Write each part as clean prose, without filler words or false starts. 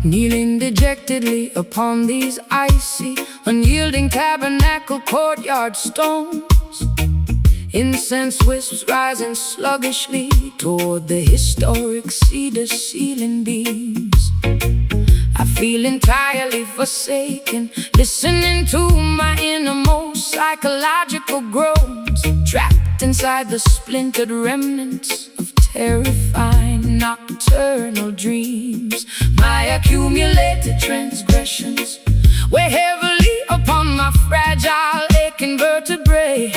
kneeling dejectedly upon these icy, unyielding tabernacle courtyard stones. Incense wisps rising sluggishly toward the historic cedar ceiling beams. I feel entirely forsaken, listening to my innermost psychological groans, trapped inside the splintered remnants of terrifying nocturnal dreams. My accumulated transgressions weigh heavily upon my fragile, aching vertebrae,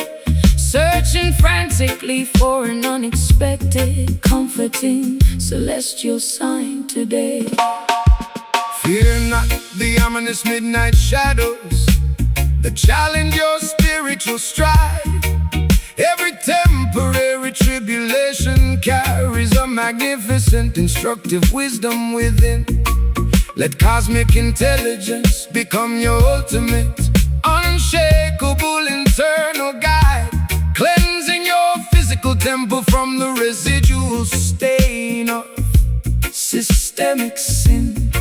searching frantically for an unexpected, comforting, celestial sign today. Fear not the ominous midnight shadows that challenge your spiritual stride. Every temporary tribulation carries a magnificent, instructive wisdom within. Let cosmic intelligence become your ultimate, unshakable internal guide, cleansing your physical temple from the residual stain of systemic sin.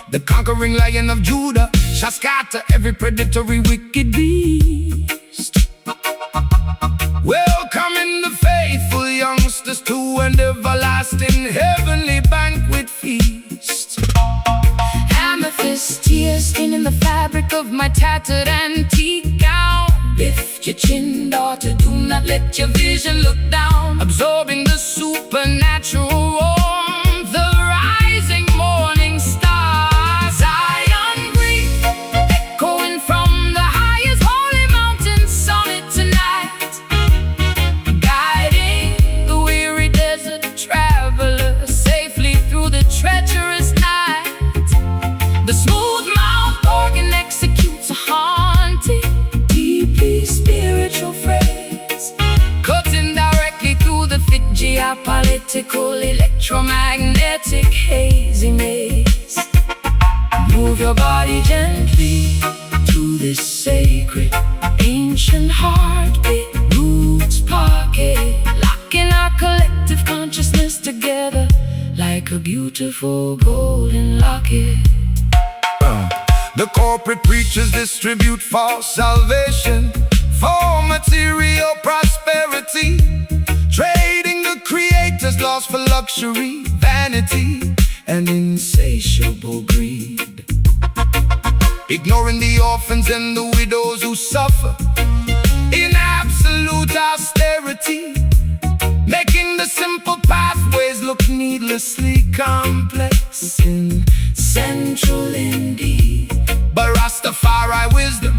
The conquering Lion of Judah shall scatter every predatory wicked beast, welcoming the faithful youngsters to an everlasting heavenly banquet feast. Amethyst tears in the fabric of my tattered antique gown. Lift your chin, daughter, do not let your vision look down. Absorbing the supernatural warmth, the rising morning star. Zion breathe, echoing from the highest holy mountain summit tonight, guiding the weary desert traveler safely through the treacherous night. The smooth-mouthed organ executes a haunting, deeply spiritual phrase, cutting directly through the thick geopolitical, electromagnetic, hazy maze. Move your body gently to this sacred, ancient heartbeat, roots pocket, locking our collective consciousness together like a beautiful golden locket. The corporate preachers distribute false salvation for material prosperity, trading the creator's loss for luxury, vanity, and insatiable greed. Ignoring the orphans and the widows who suffer in absolute austerity, making the simple pathways look needlessly complex and central indeed. But Rastafari wisdom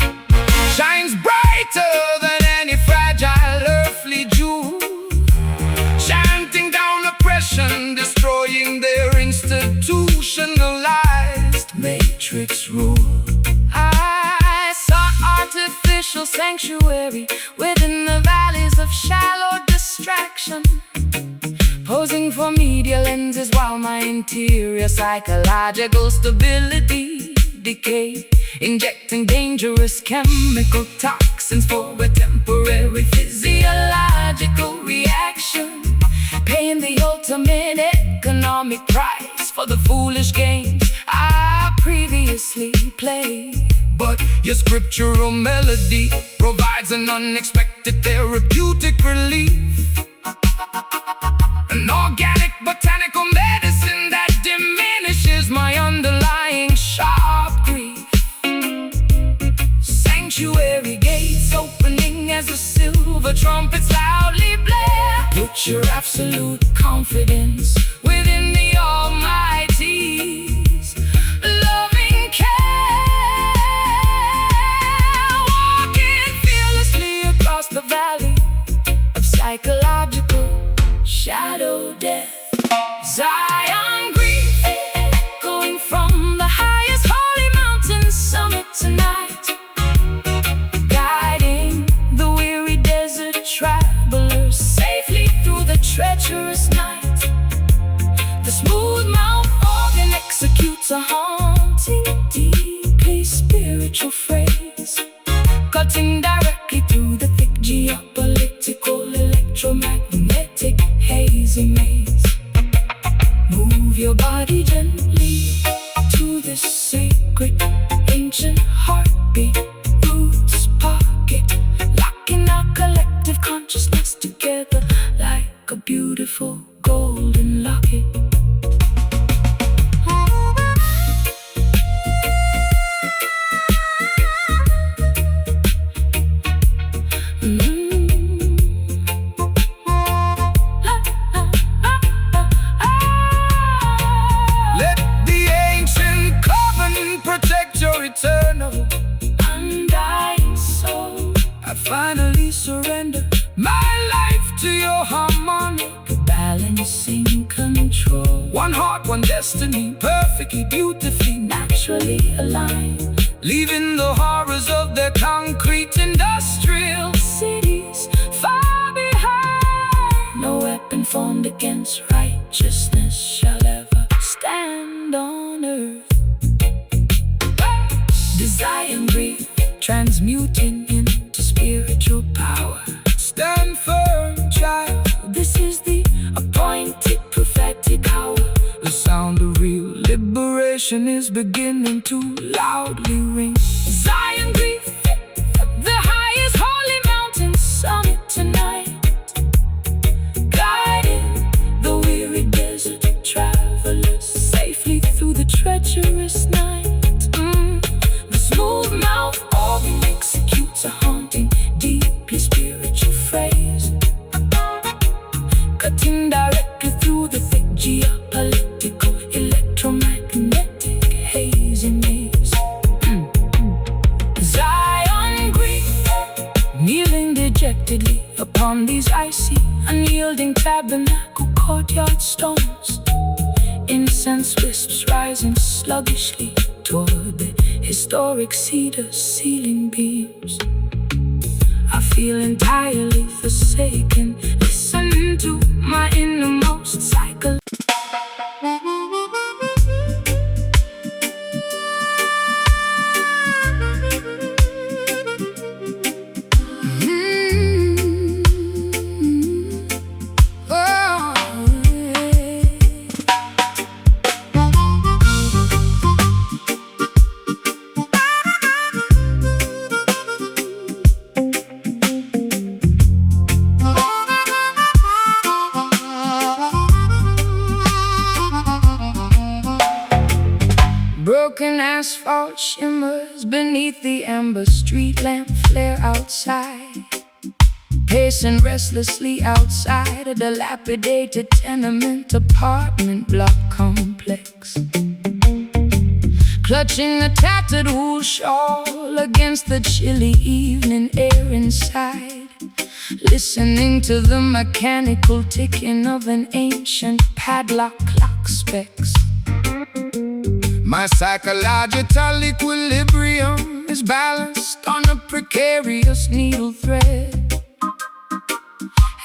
shines brighter than any fragile earthly jewel, chanting down oppression, destroying their institutionalized matrix rule. I sought artificial sanctuary within the valleys of shallow distraction, posing for media lenses while my interior psychological stability decay, injecting dangerous chemical toxins for a temporary physiological reaction, paying the ultimate economic price for the foolish games I previously played. But your scriptural melody provides an unexpected therapeutic relief, an organic botanical medicine that diminishes my underlying sharp grief. Sanctuary gates opening as the silver trumpets loudly blare. Put your absolute confidence within the Almighty's loving care, walking fearlessly across the valley of psychological shadow death. Zion grief, echoing from the highest holy mountain summit tonight, guiding the weary desert travelers safely through the treacherous night. The smooth-mouthed organ executes a haunting, deeply spiritual phrase, cutting directly through the thick geopolitical, electromagnetic, hazy maze. Move your body gently to beautiful golden locket. Let the ancient covenant protect your eternal Undying soul, I finally surrender my life to your harmonic balancing control, one heart, one destiny, perfectly, beautifully, naturally aligned. leaving the horrors of their concrete industrial Cities far behind. No weapon formed against righteousness shall ever stand on earth. Desire and grief transmuting into spiritual power. Stand firm, child. This is the appointed prophetic hour. The sound of real liberation is beginning to loudly ring. Zion grief, the highest holy mountain summit tonight, guiding the weary desert travelers safely through the treacherous night. The smooth mouth organ executes a haunting, deeply spiritual phrase, cutting directly through the thick geopolitical, electromagnetic hazy maze. Zion grief, kneeling dejectedly upon these icy, unyielding tabernacle courtyard stones. Incense wisps rising sluggishly toward the historic cedar ceiling beams. I feel entirely forsaken. Listen to my innermost cycle. Broken asphalt shimmers beneath the amber street lamp flare outside. Pacing restlessly outside a dilapidated tenement apartment block complex. Clutching a tattered wool shawl against the chilly evening air inside. Listening to the mechanical ticking of an ancient padlock clock specs. My psychological equilibrium is balanced on a precarious needle thread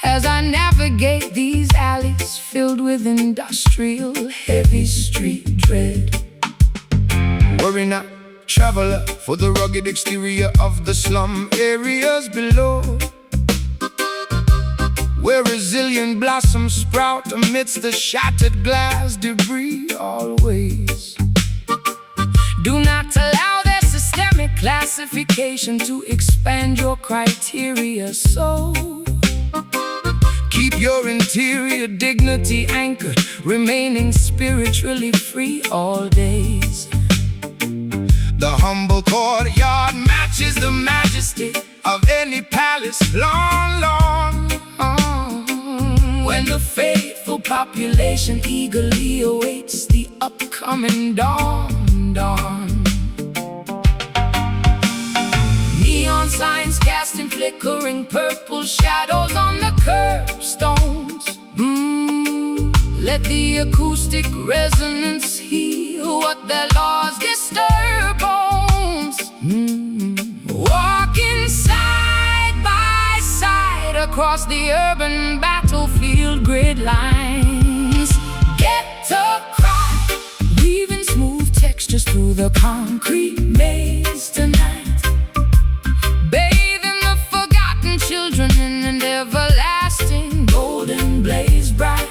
as I navigate these alleys filled with industrial heavy street dread. Worry not, traveler, for the rugged exterior of the slum areas below, where resilient blossoms sprout amidst the shattered glass debris always. Do not allow their systemic classification to expand your criteria, so keep your interior dignity anchored, remaining spiritually free all days. The humble courtyard matches the majesty of any palace long, when the faithful population eagerly awaits the upcoming dawn. Neon signs casting flickering purple shadows on the curbstones. Let the acoustic resonance heal what their laws disturb bones. Walking side by side across the urban battlefield grid lines. Get a cry, weaving smooth textures through the concrete maze tonight. Bathing the forgotten children in an everlasting golden blaze bright.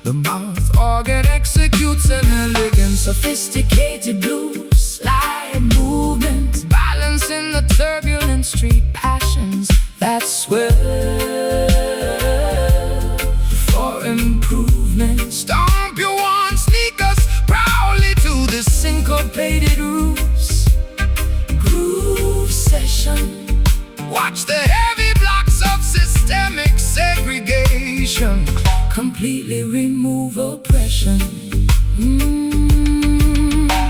the mouth organ executes an elegant, Sophisticated blues slide movement, balancing the turbulent street passions that swell for Watch the heavy blocks of systemic segregation completely remove oppression.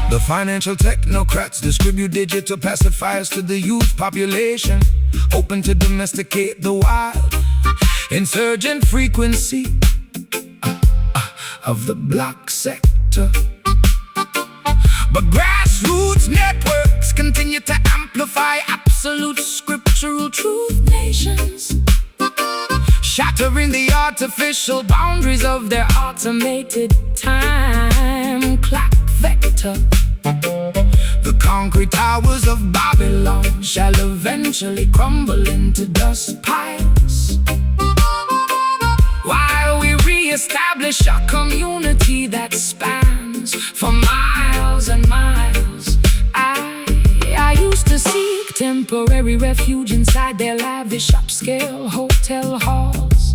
The financial technocrats distribute digital pacifiers to the youth population, hoping to domesticate the wild. Insurgent frequency of the block sector. But grassroots networks continue to amplify absolute scriptural truth nations, shattering the artificial boundaries of their automated time clock vector. The concrete towers of Babylon shall eventually crumble into dust piles, while we re-establish a community that spans for miles and miles. I used to seek temporary refuge inside their lavish upscale hotel halls,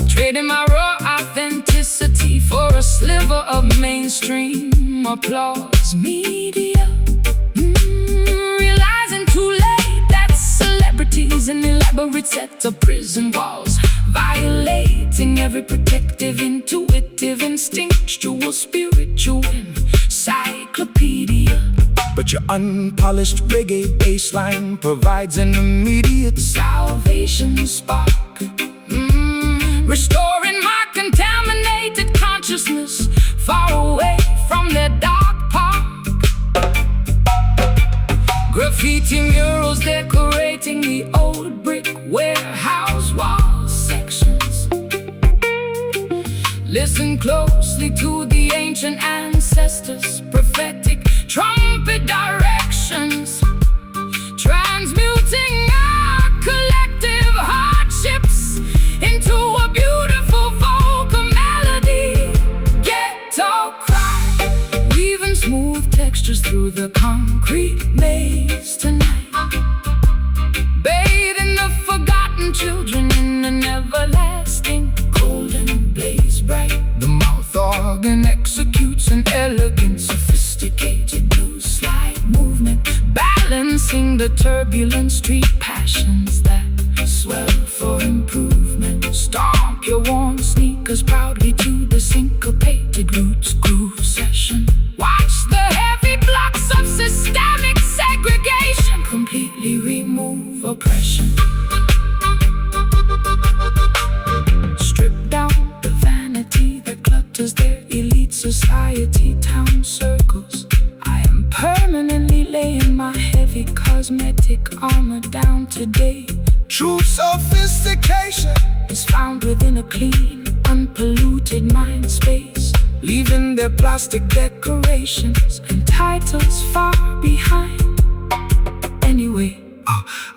trading my raw authenticity for a sliver of mainstream applause media. Realizing too late that celebrities in elaborate sets of prison walls, violating every protective, intuitive, instinctual, spiritual encyclopedia. But your unpolished reggae bassline provides an immediate salvation spark, restoring my contaminated consciousness far away from the dark park. Graffiti murals decorating the old brick warehouse wall sections. Listen closely to the ancient ancestors' prophetic trumpet directions, transmuting our collective hardships into a beautiful vocal melody. Ghetto cry, weaving smooth textures through the concrete maze tonight, bathing the forgotten children in an everlasting golden blaze bright. The mouth organ executes an elegant, sophisticated blues slide movement, balancing the turbulent street passions that swell for improvement. Stomp your worn sneakers proudly to the syncopated roots groove session. Watch the heavy blocks of systemic segregation completely remove oppression. Strip down the vanity that clutters their elite society town circles. I am permanently laying my heavy cosmetic armor down today. True sophistication is found within a clean, unpolluted mind space, leaving their plastic decorations and titles far behind. Anyway,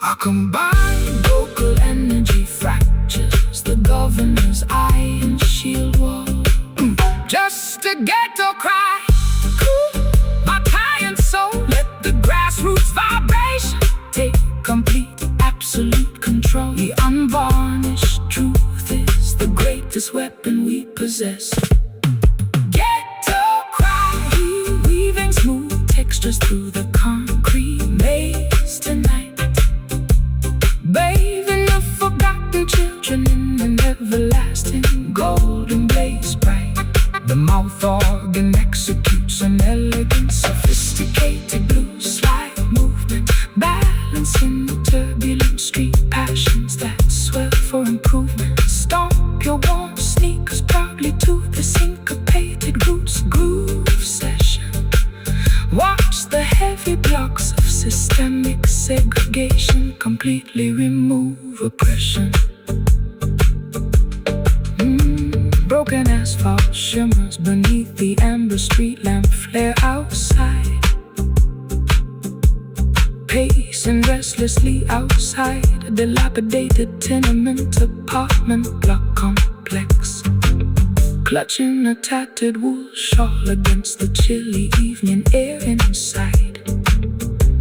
our combined local energy fractures the governor's iron shield wall. Just a ghetto cry, my pious soul. Let the grassroots vibration take complete, absolute control. The unvarnished truth is the greatest weapon we possess. Ghetto cry, weaving smooth textures through the concrete maze tonight, bathing the forgotten children in an everlasting golden blaze bright. The mouth organ executes an elegant, sophisticated blues slide movement, balancing the turbulent street passions that swell for improvement. Stomp your warm sneakers proudly to the syncopated roots groove session. Watch the heavy blocks of systemic segregation completely remove oppression. Broken asphalt shimmers beneath the amber street lamp flare outside, pacing restlessly outside a dilapidated tenement apartment block complex, clutching a tattered wool shawl against the chilly evening air inside,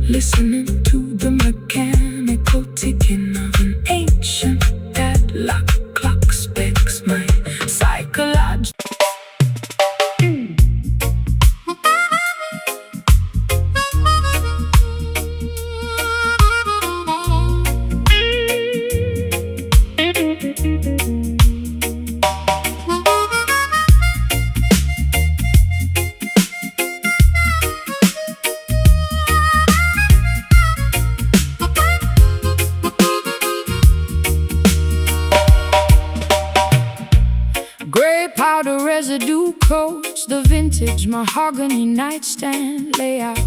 listening to the mechanical ticking of an ancient padlock clock specs my psychology. blue coats, the vintage mahogany nightstand layout.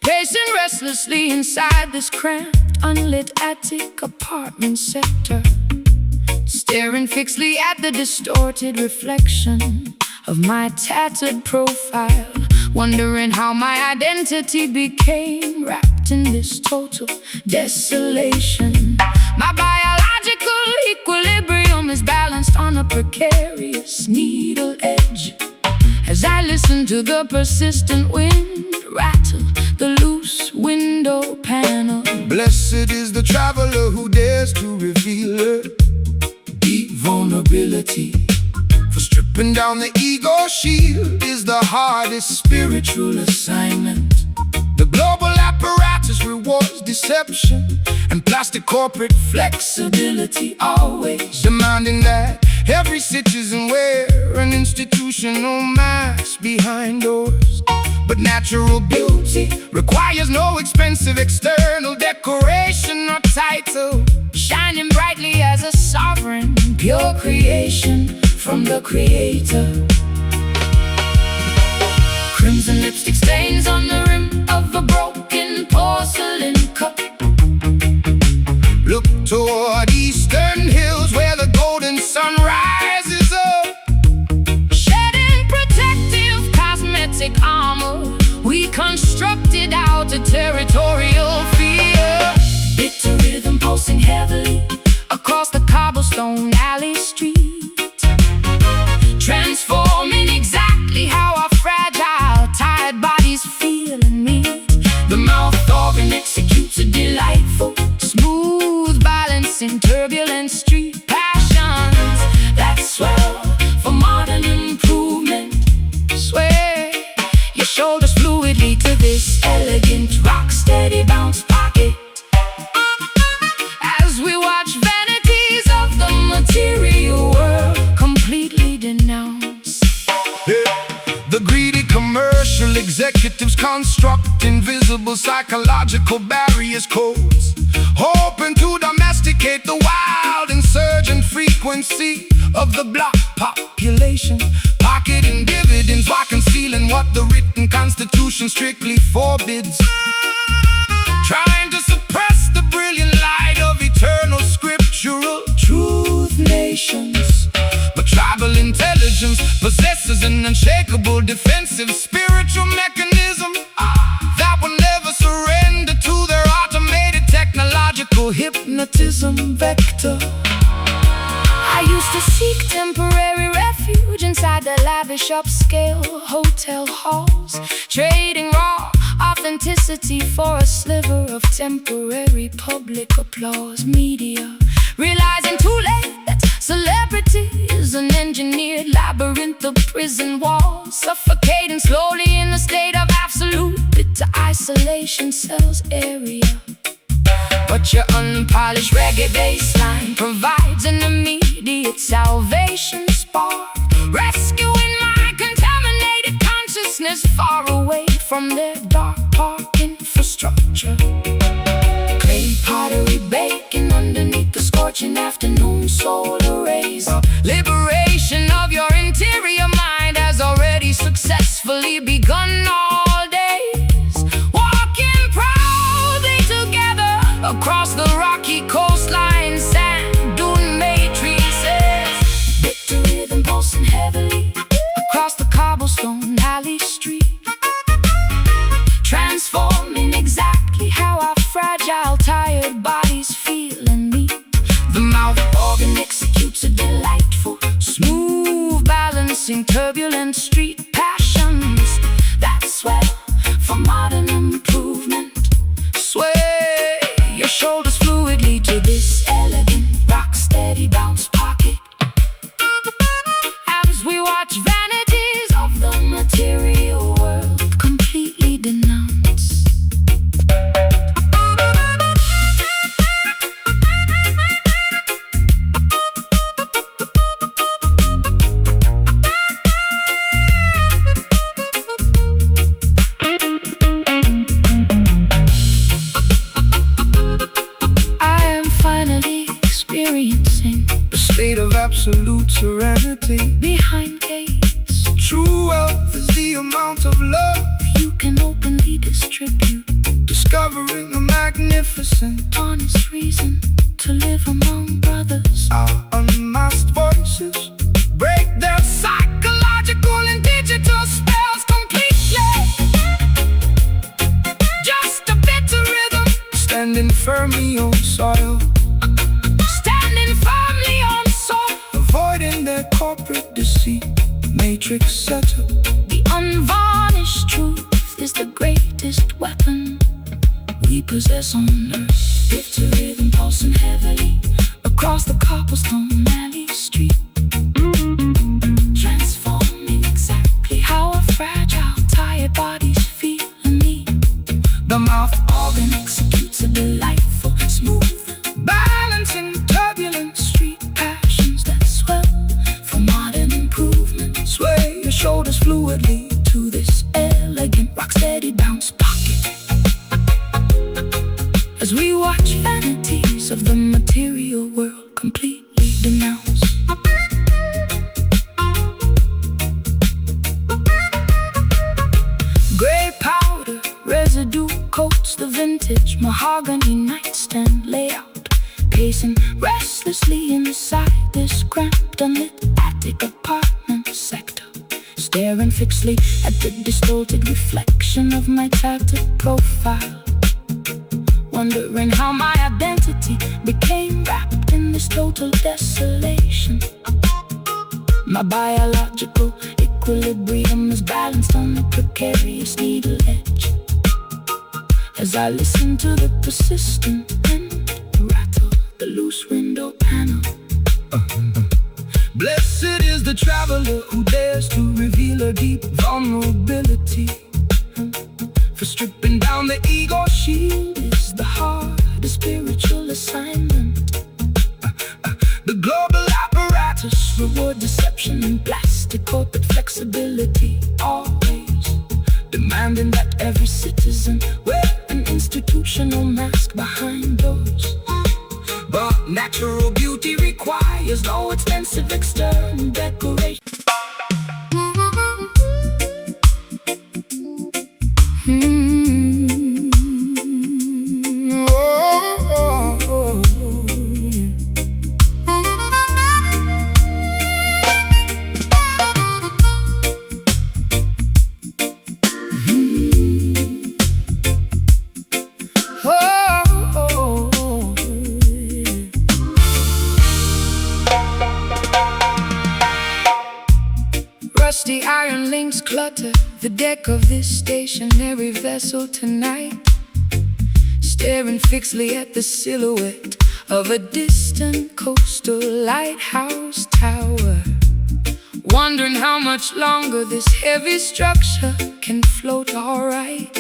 Pacing restlessly inside this cramped, unlit attic apartment sector, staring fixedly at the distorted reflection of my tattered profile, wondering how my identity became wrapped in this total desolation. My biological equilibrium is balanced on a precarious needle edge as I listen to the persistent wind rattle the loose window panel. Blessed is the traveler who dares to reveal her deep vulnerability. For stripping down the ego shield is the hardest spiritual assignment. The global apparatus rewards deception and plastic corporate flexibility, always demanding that every citizen wear an institutional mask behind doors. But natural beauty requires no expensive external decoration or title, shining brightly as a sovereign, pure creation from the Creator. Crimson lipstick stains on the rim of a broken porcelain cup. Look toward eastern hills where the golden sun rises up. Shedding protective cosmetic armor, we constructed out a territorial fear. Bitter rhythm pulsing heavily Across the cobblestone alley street, transforming exactly how our fragile, tired bodies feel and meet. The mouth organ executes a delightful, Smooth balancing turbulent street passions that swell for modern improvement. sway your shoulders fluidly to this Elegant, rock steady bounce pocket. as we watch vanities of the material world completely denounced. The greedy commercial executives construct invisible psychological barriers, codes, hoping to domesticate the wild insurgent frequency of the black population, pocketing dividends while concealing what the written constitution strictly forbids, trying to suppress the brilliant light of eternal scriptural truth nations. But tribal intelligence possesses an unshakable defensive spiritual mechanism that will never surrender to their automated technological hypnotism vector. I used to seek temporary refuge inside the lavish upscale hotel halls, trading raw authenticity for a sliver of temporary public applause. Media realizing too late that celebrity is an engineered labyrinth of prison walls, suffocating slowly in a state of absolute bitter isolation cells area. But your unpolished reggae bassline provides an immediate salvation spark, rescuing my contaminated consciousness far away from their dark park infrastructure. Clay pottery baking underneath the scorching afternoon solar rays. Liberation of your interior mind has already successfully begun. All days walking proudly together across the rocky coastline, sand dune matrices. Bitter rhythm pulsing heavily Across the cobblestone alley street, transforming exactly how our fragile, tired bodies feel and meet. The mouth organ executes a delightful, Smooth balancing turbulent street passions that swell for modern improvement. sway your shoulders fluidly to this Elegant, rock steady bounce pocket as we watch vanities of the material world completely denounced. I am finally experiencing A state of absolute serenity. behind gates the amount of love you can openly distribute. discovering the magnificent. Honest reason to live among brothers. Our unmasked voices break their psychological and digital spells completely. Just a bit of rhythm, standing firmly on soil. Standing firmly on soil. Avoiding their corporate deceit, matrix setup. The unvarnished truth is the greatest weapon we possess on earth. Lift to rhythm, pulsing heavily across the cobblestone alley street, transforming exactly how our fragile, tired bodies feel and need. The mouth Organ executes a delightful, smooth, balancing turbulent street passions that swell for modern improvement. sway your shoulders fluidly To this elegant, rock-steady bounce pocket, as we watch vanities of the material world completely denounced. Gray powder residue coats the vintage mahogany nightstand layout, pacing restlessly inside this cramped, unlit attic apartment sector, staring fixedly at the distorted reflection of my tattered profile, wondering how my identity became wrapped in this total desolation. My biological equilibrium is balanced on the precarious needle edge, as I listen to the persistent wind rattle the loose window panel. Blessed is the traveler who dares to reveal her deep vulnerability. For stripping down the ego shield is the hardest spiritual assignment. The global apparatus reward deception and plastic corporate flexibility, always demanding that every citizen wear an institutional mask behind doors. But natural beauty requires no expensive external decoration. Rusty iron links clutter the deck of this stationary vessel tonight, staring fixedly at the silhouette of a distant coastal lighthouse tower, wondering how much longer this heavy structure can float alright,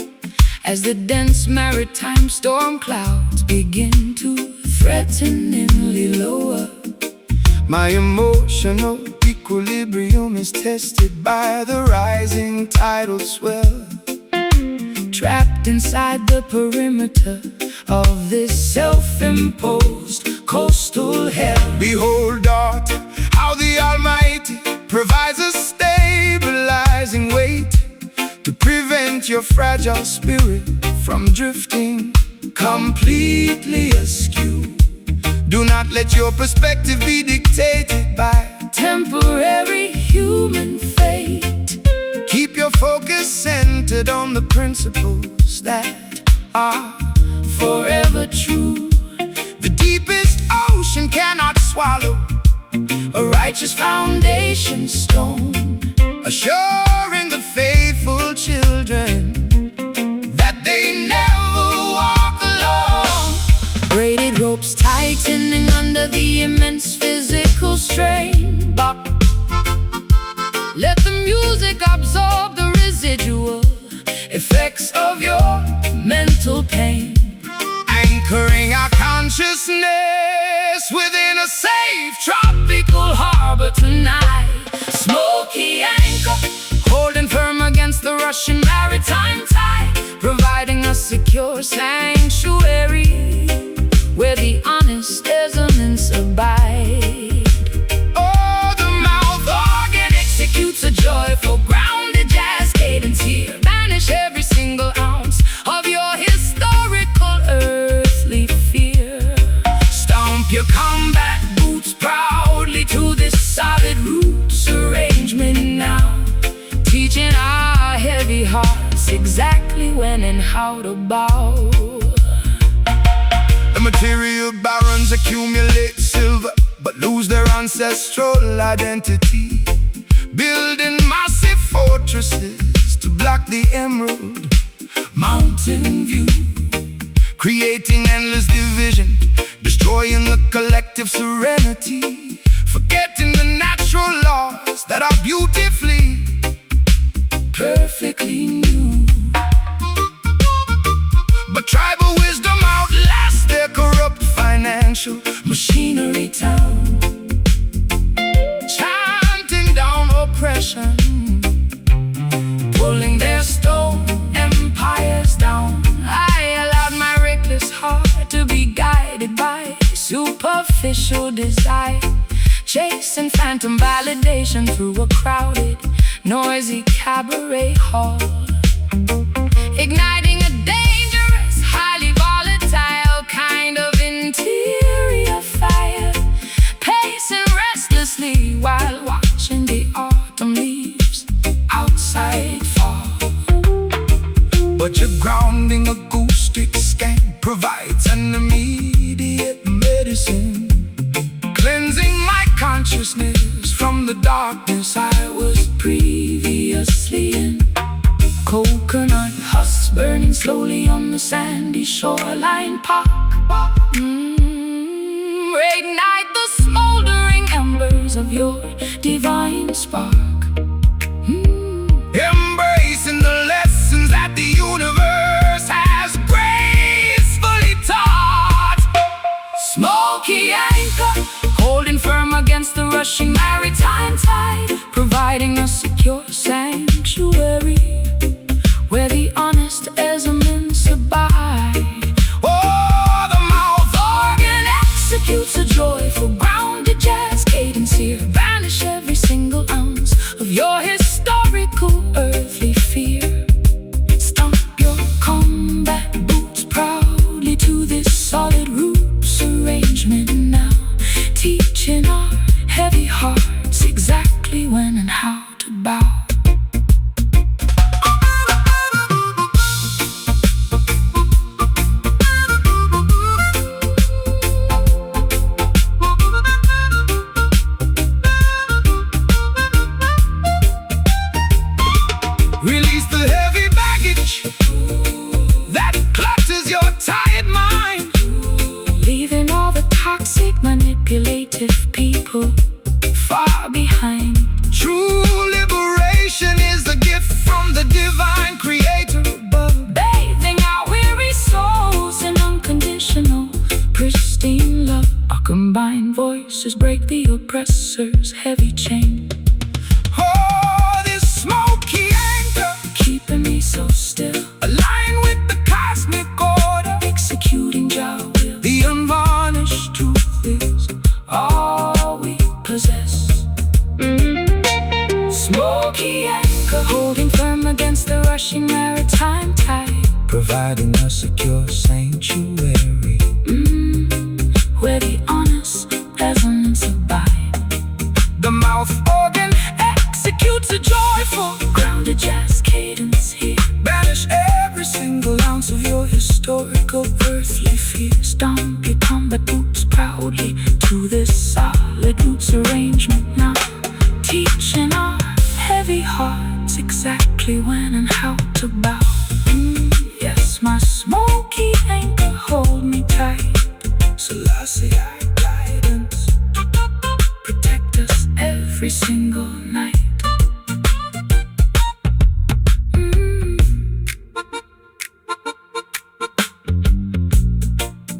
as the dense maritime storm clouds begin to threateningly lower. My emotional equilibrium is tested by the rising tidal swell, trapped inside the perimeter of this self-imposed coastal hell. Behold, daughter, how the Almighty provides a stabilizing weight to prevent your fragile spirit from drifting completely askew. Do not let your perspective be dictated by temporary human fate. Keep your focus centered on the principles that are forever true. The deepest ocean cannot swallow a righteous foundation stone, assuring the faithful children that they never walk alone. Braided ropes tightening under the immense physical strain. But let the music absorb the residual effects of your mental pain, anchoring our consciousness within a safe tropical harbor tonight. Smoky anchor, holding firm against the rushing maritime tide, providing a secure sanctuary where the honest elements abide. Oh, the mouth organ executes a joyful, grounded jazz when and how to bow. The material barons accumulate silver, but lose their ancestral identity, building massive fortresses to block the emerald mountain view, creating endless division, destroying the collective serenity, forgetting the natural laws that are beautifully, perfectly new. But tribal wisdom outlasts their corrupt financial machinery town, chanting down oppression, pulling their stone empires down. I allowed my reckless heart to be guided by superficial desire, chasing phantom validation through a crowded, noisy cabaret hall, igniting a dangerous, highly volatile kind of interior fire, pacing restlessly while watching the autumn leaves outside fall. But your grounding acoustic scan provides an immediate medicine, cleansing my consciousness from the darkness I was previously in. Coconut husks burning slowly on the sandy shoreline park. Reignite the smoldering embers of your divine spark. Embracing the lessons that the universe has gracefully taught. Smoky anchor, holding firm against the rushing maritime tide, providing a secure sanctuary where the honest elements abide. Oh, the mouth organ executes a joyful, grounded jazz cadence here. Banish every single ounce of your historical earthly fear. Stomp your combat boots proudly to this solid roots arrangement now, teaching our heavy hearts exactly when and how to bow. Release the heavy baggage that clutters your tired mind, leaving all the toxic, manipulative people far behind. True liberation is a gift from the divine creator above, bathing our weary souls in unconditional, pristine love. Our combined voices break the oppressor's heavy chain. Oh, this smoky anchor, keeping me so still, aligned with the cosmic order, executing Jah will. The unvarnished truth is all we possess. Smoky anchor, holding firm against the rushing maritime tide, providing a secure sanctuary, where the honest peasants abide. The mouth organ executes a joyful, grounded jazz cadence here. Banish every single ounce of your historical earthly fear. Stomp your combat boots proudly to this solid roots arrangement now, teaching our heavy hearts exactly when and how to bow. Yes, my smoky anchor, hold me tight. Selassie, guidance, protect us every single night.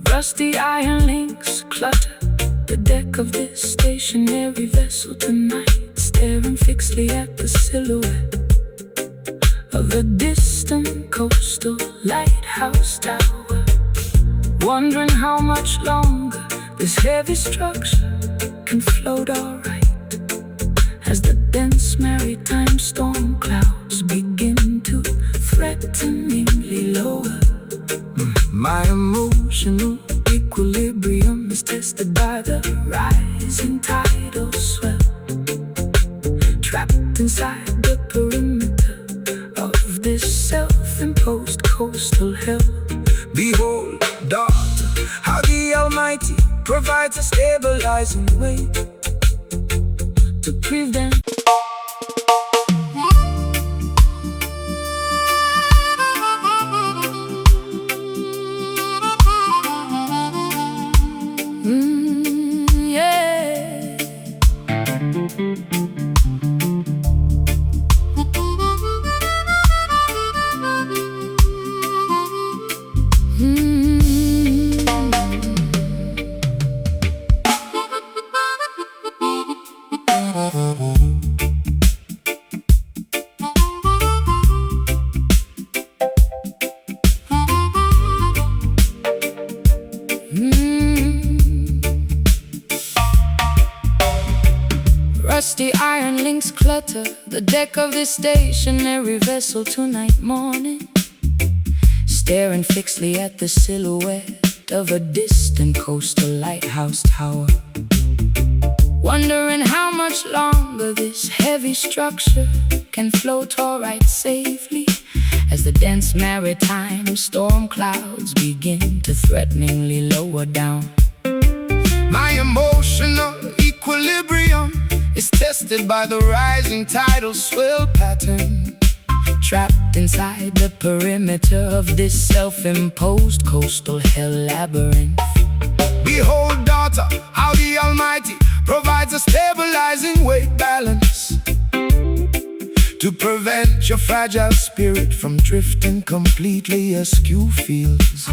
Rusty iron links clutter the deck of this stationary vessel tonight, staring fixedly at the silhouette of a distant coastal lighthouse tower, wondering how much longer this heavy structure can float alright, as the dense maritime storm clouds begin to threateningly lower. My emotional equilibrium is tested by the rising tidal swell, trapped inside the perimeter of this self-imposed coast. coastal hill. Behold, daughter, how the Almighty provides a stabilizing weight to prevent rusty iron links clutter the deck of this stationary vessel tonight morning, staring fixedly at the silhouette of a distant coastal lighthouse tower, wondering how much longer this heavy structure can float all right safely as the dense maritime storm clouds begin to threateningly lower down. My emotional equilibrium is tested by the rising tidal swell pattern, trapped inside the perimeter of this self-imposed coastal hell labyrinth. Behold, daughter, how the Almighty provides a stabilizing weight balance to prevent your fragile spirit from drifting completely askew fields.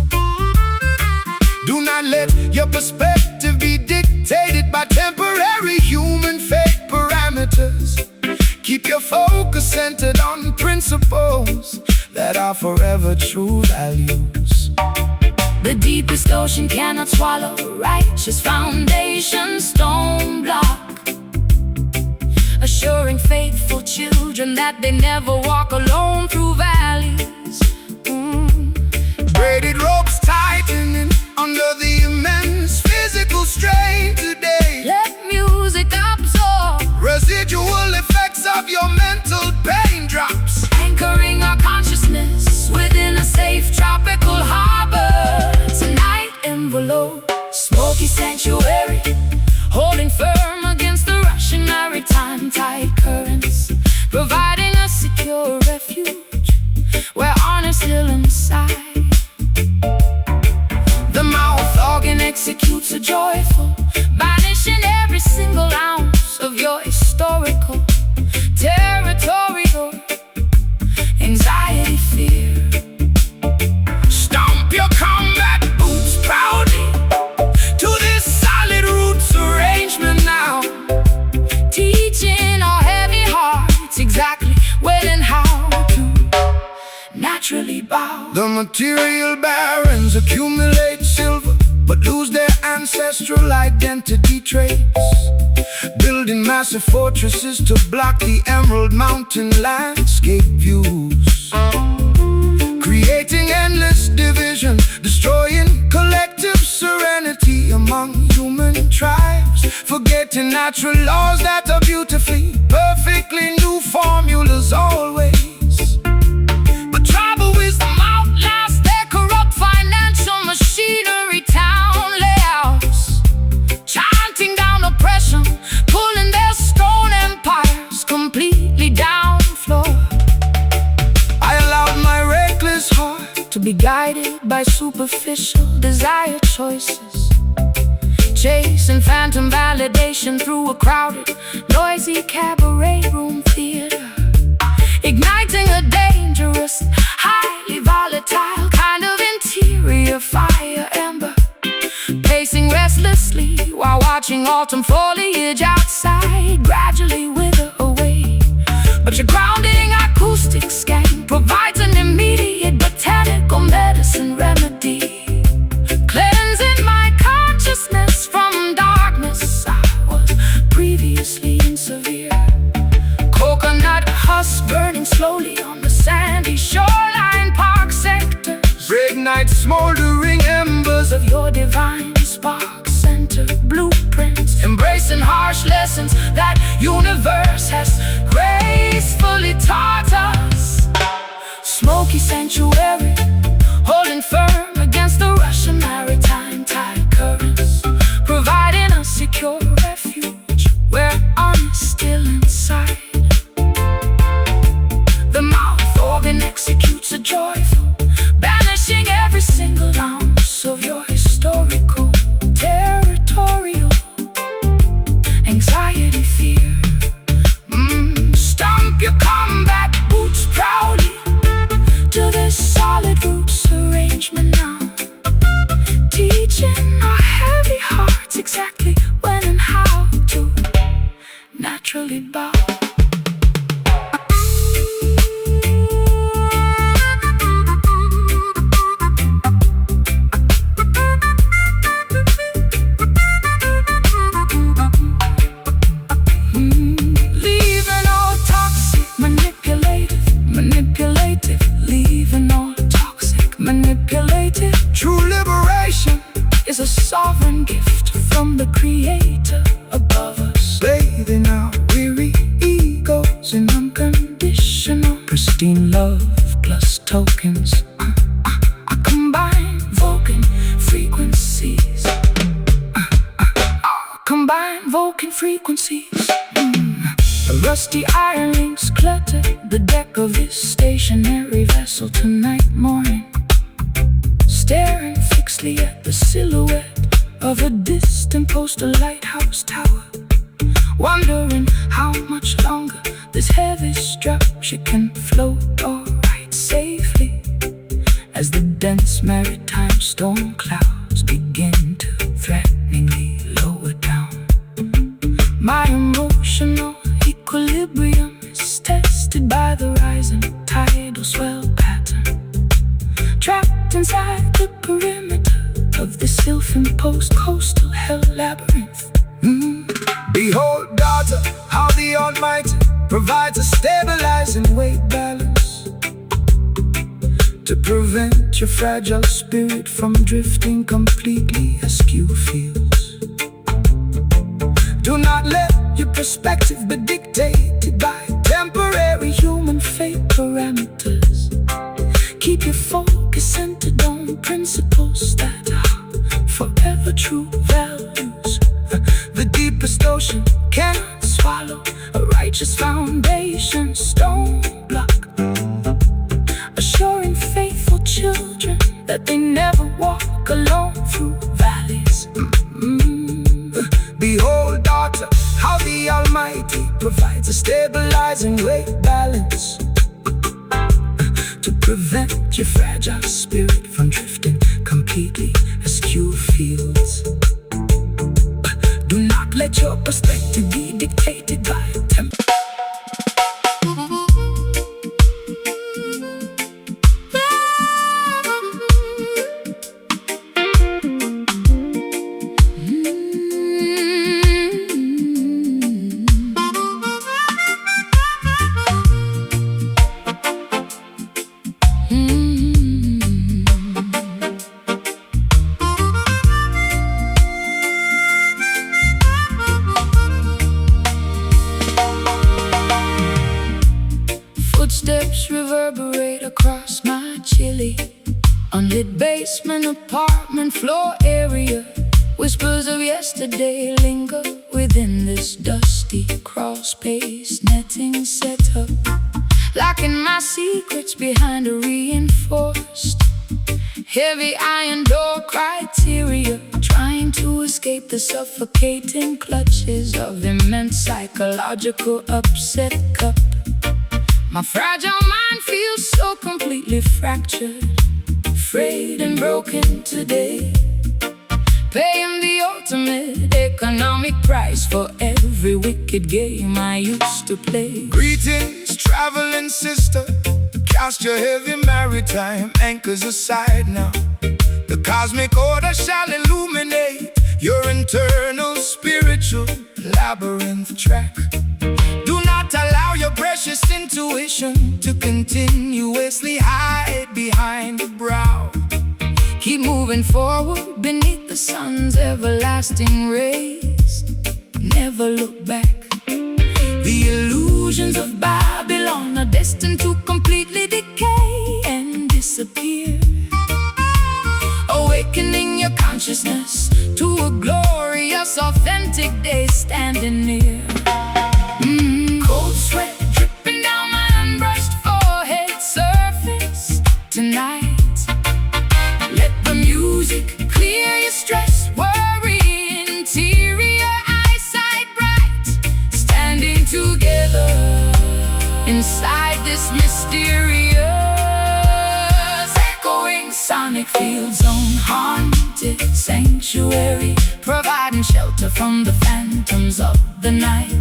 Do not let your perspective be dictated by temporary human fate parameters. Keep your focus centered on principles that are forever true values. The deepest ocean cannot swallow a righteous foundation stone block, assuring faithful children that they never walk alone through valleys. Braided ropes tightening under the immense physical strain today. Let music absorb residual effects of your mental pain drops, anchoring our consciousness within a safe tropical harbor. Tonight envelope, smoky sanctuary, holding firm against the rushing maritime tide currents, providing a secure refuge where honor's still inside. The mouth organ executes a joyful, banishing every single ounce of your historical, territorial anxiety, fear. Stomp your combat boots proudly to this solid roots arrangement now, teaching our heavy hearts exactly when and how to naturally bow. The material barons accumulate silver but lose their ancestral identity traits, building massive fortresses to block the emerald mountain landscape views, creating endless division, destroying collective serenity among human tribes, forgetting natural laws that are beautifully, perfectly new formulas always. But tribal wisdom outlasts their corrupt financial machinery, town layouts, Chanting down oppression, pulling their stone empires completely down floor. I allowed my reckless heart To be guided by superficial desire choices, chasing phantom validation through a crowded, noisy cabaret room theater, igniting a dangerous, highly volatile kind of interior fire ember, pacing restlessly while watching autumn foliage outside gradually wither away. But your grounding acoustic scan provides an immediate botanical medicine remedy, cleansing my consciousness from darkness I was previously in severe. Coconut husks burning slowly on the sandy shoreline park sectors, reignite smoldering embers of your divine spark center blueprints, embracing harsh lessons that universe has gracefully taught us. Smoky sanctuary, humbly bow. Leaving all toxic, manipulative, leaving all toxic, manipulative. True liberation Is a sovereign gift from the Creator above us. bathing our weary egos in Unconditional, pristine love plus tokens. I combine Vulcan frequencies. Combine Vulcan frequencies. A rusty iron links clutter the deck of this stationary vessel tonight morning, staring fixedly at the silhouette of a distant postal lighthouse tower, wondering how much longer this heavy strap she can float or ride safely as the dense maritime storm clouds begin to threateningly lower down. My emotional equilibrium is tested by the rising tidal swell pattern, trapped inside the perimeter of this self-imposed coastal hell labyrinth. Behold, daughter, how the Almighty provides a stabilizing weight balance to prevent your fragile spirit from drifting completely askew fields. Do not let your perspective be dictated by temporary human fate parameters. Keep your focus centered on principles that are forever true values. The deepest ocean cannot swallow a righteous foundation stone block, assuring faithful children that they never walk alone through valleys. Behold, daughter, how the Almighty provides a stabilizing weight balance To prevent your fragile spirit from drifting completely askew fields. Do not let your perspective be dictated by temper. Footsteps reverberate across my chilly, unlit basement apartment floor area. Whispers of yesterday linger within this dusty crawl space. Netting set up, locking my secrets behind a reinforced heavy iron door criteria, trying to escape the suffocating clutches of immense psychological upset cup. My fragile mind feels so completely fractured, frayed and broken today, paying the ultimate economic price for every wicked game I used to play. Greetings, traveling sister. Cast your heavy maritime anchors aside now. The cosmic order shall illuminate your internal spiritual labyrinth track. Do not allow your precious intuition to continuously hide behind the brow. Keep moving forward beneath the sun's everlasting rays. Never look back. The illusions of Babylon are destined to completely decay and disappear, awakening your consciousness to a glorious, authentic day standing near. Cold sweat dripping down my unbrushed forehead surface tonight. Let the music clear your stress, worry, interior eyesight bright, standing together inside this mysterious, echoing sonic field zone, haunted sanctuary, providing shelter from the phantoms of the night.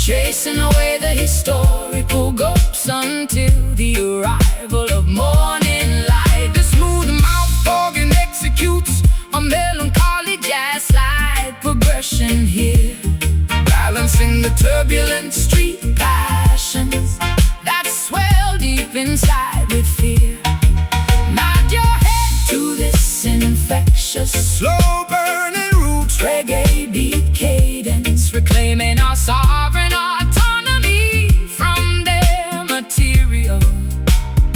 chasing away the historical ghosts until the arrival of morning light. The smooth mouth organ executes a melancholy jazz slide progression here, balancing the turbulent street passions that swell deep inside with fear. Nod your head to this infectious, slow-burning roots reggae beat cadence, reclaiming our sovereign autonomy from their material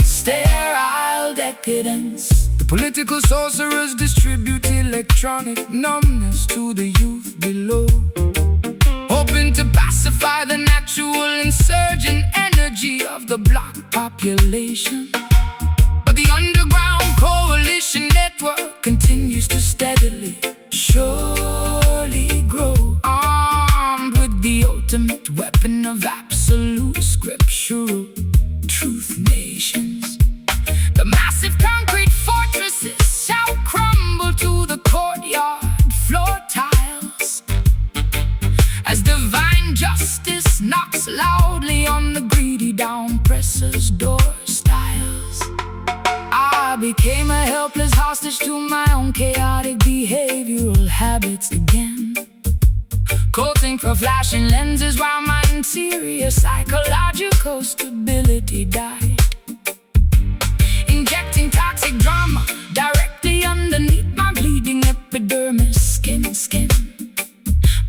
sterile decadence. The political sorcerers distribute electronic numbness to the youth below, hoping to pacify the natural insurgent energy of the black population. But the underground coalition network continues to steadily, surely grow, armed with the ultimate weapon of absolute scriptural truth nations. The massive concrete fortresses shall crumble to the courtyard floor tiles as divine justice knocks loudly on the greedy down-pressers' door styles. I became a helpless hostage to my own chaotic behavioral habits again, coating for flashing lenses while my interior psychological stability died, injecting toxic drama directly underneath my bleeding epidermis, skin,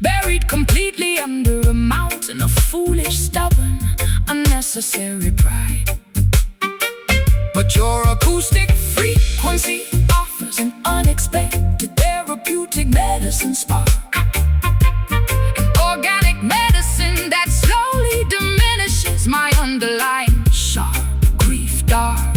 buried completely under a mountain of foolish, stubborn, unnecessary pride. But your acoustic frequency offers an unexpected therapeutic medicine spark, an organic medicine that slowly diminishes my underlying sharp grief dark.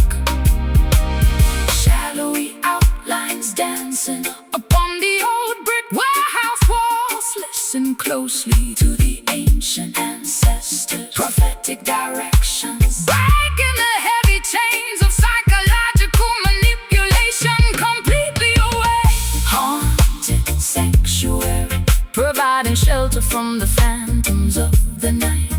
Shadowy outlines dancing upon the old brick warehouse walls. Listen closely to the ancient ancestors' prophetic directions, breaking the heavy chains of psychological manipulation completely away. Haunted sanctuary, providing shelter from the phantoms of the night,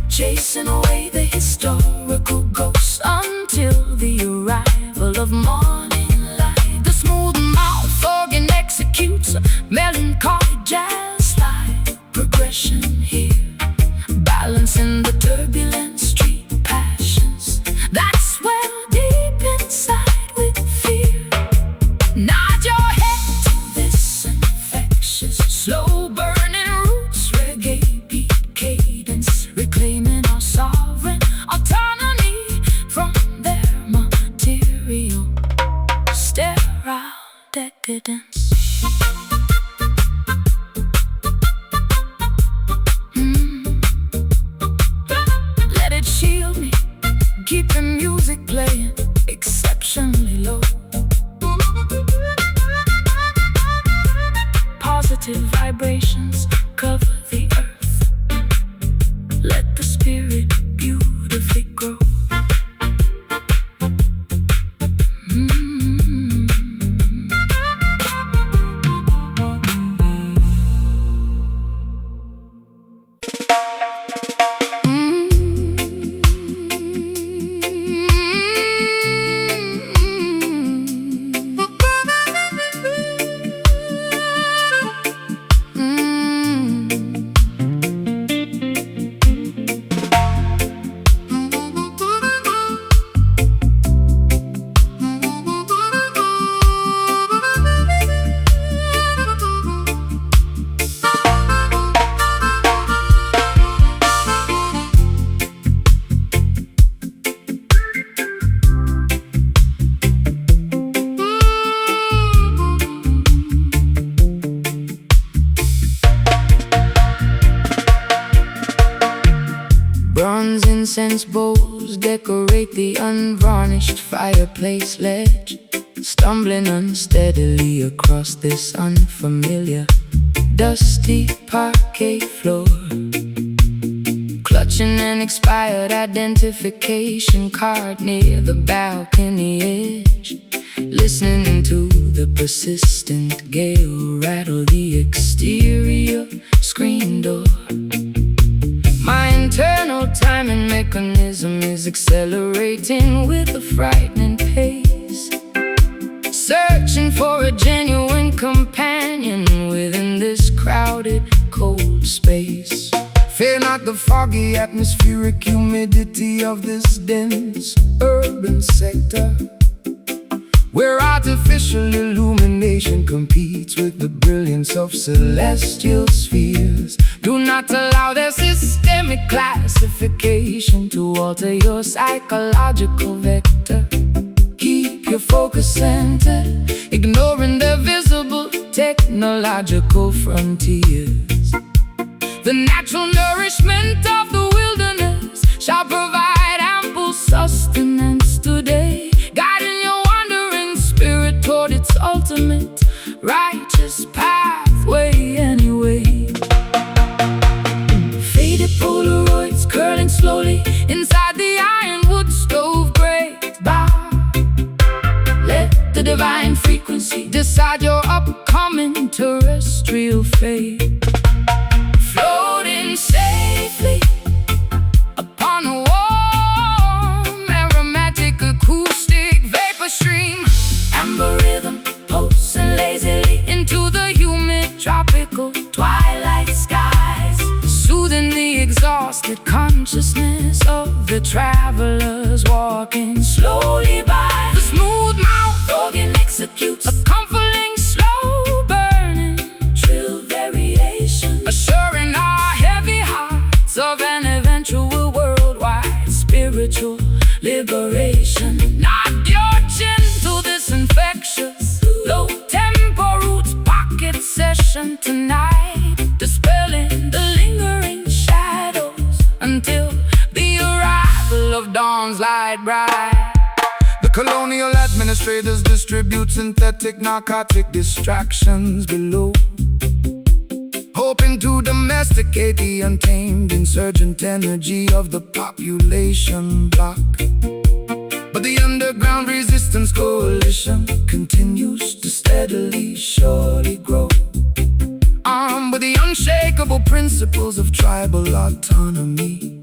chasing away the historical ghosts until the arrival of morning light. The smooth mouth organ executes a melancholy jazz slide progression here, balancing the turbulent street passions that swell deep inside with fear. Nod your head to this infectious, slow-burning roots reggae beat cadence, reclaiming our sovereign autonomy from their material sterile decadence. Let it shield me, keeping music playing exceptionally low. Positive vibrations cover the earth. Let the spirit beautifully grow. Bronze incense bowls decorate the unvarnished fireplace ledge, stumbling unsteadily across this unfamiliar, dusty parquet floor, clutching an expired identification card near the balcony edge, listening to the persistent gale rattle the exterior screen door. internal timing mechanism is accelerating with a frightening pace, searching for a genuine companion within this crowded, cold space. Fear not the foggy atmospheric humidity of this dense urban sector, where artificial illumination competes with the brilliance of celestial spheres. Do not allow their systemic classification to alter your psychological vector. Keep your focus centered, ignoring the visible technological frontiers. The natural nourishment of the wilderness shall provide ample sustenance today, guiding your wandering spirit toward its ultimate righteous pathway anyway. Faded Polaroids curling slowly inside the ironwood stove grate bar. Let the divine frequency decide your upcoming terrestrial fate. Floating safely upon a warm, aromatic, acoustic vapor stream. Amber rhythm pulsing lazily into the humid, tropical twilight skies, soothing the exhausted consciousness of the travelers walking slowly by. The smooth mouth organ executes a comforting, slow burning trill variation, assuring our heavy hearts of an eventual worldwide spiritual liberation. Nod your chin to this infectious low tempo roots pocket session tonight, dispelling the lingering shadows until the arrival of dawn's light bright. The colonial administrators distribute synthetic narcotic distractions below, hoping to domesticate the untamed insurgent energy of the population bloc. But the underground resistance coalition continues to steadily, surely grow, armed with the unshakable principles of tribal autonomy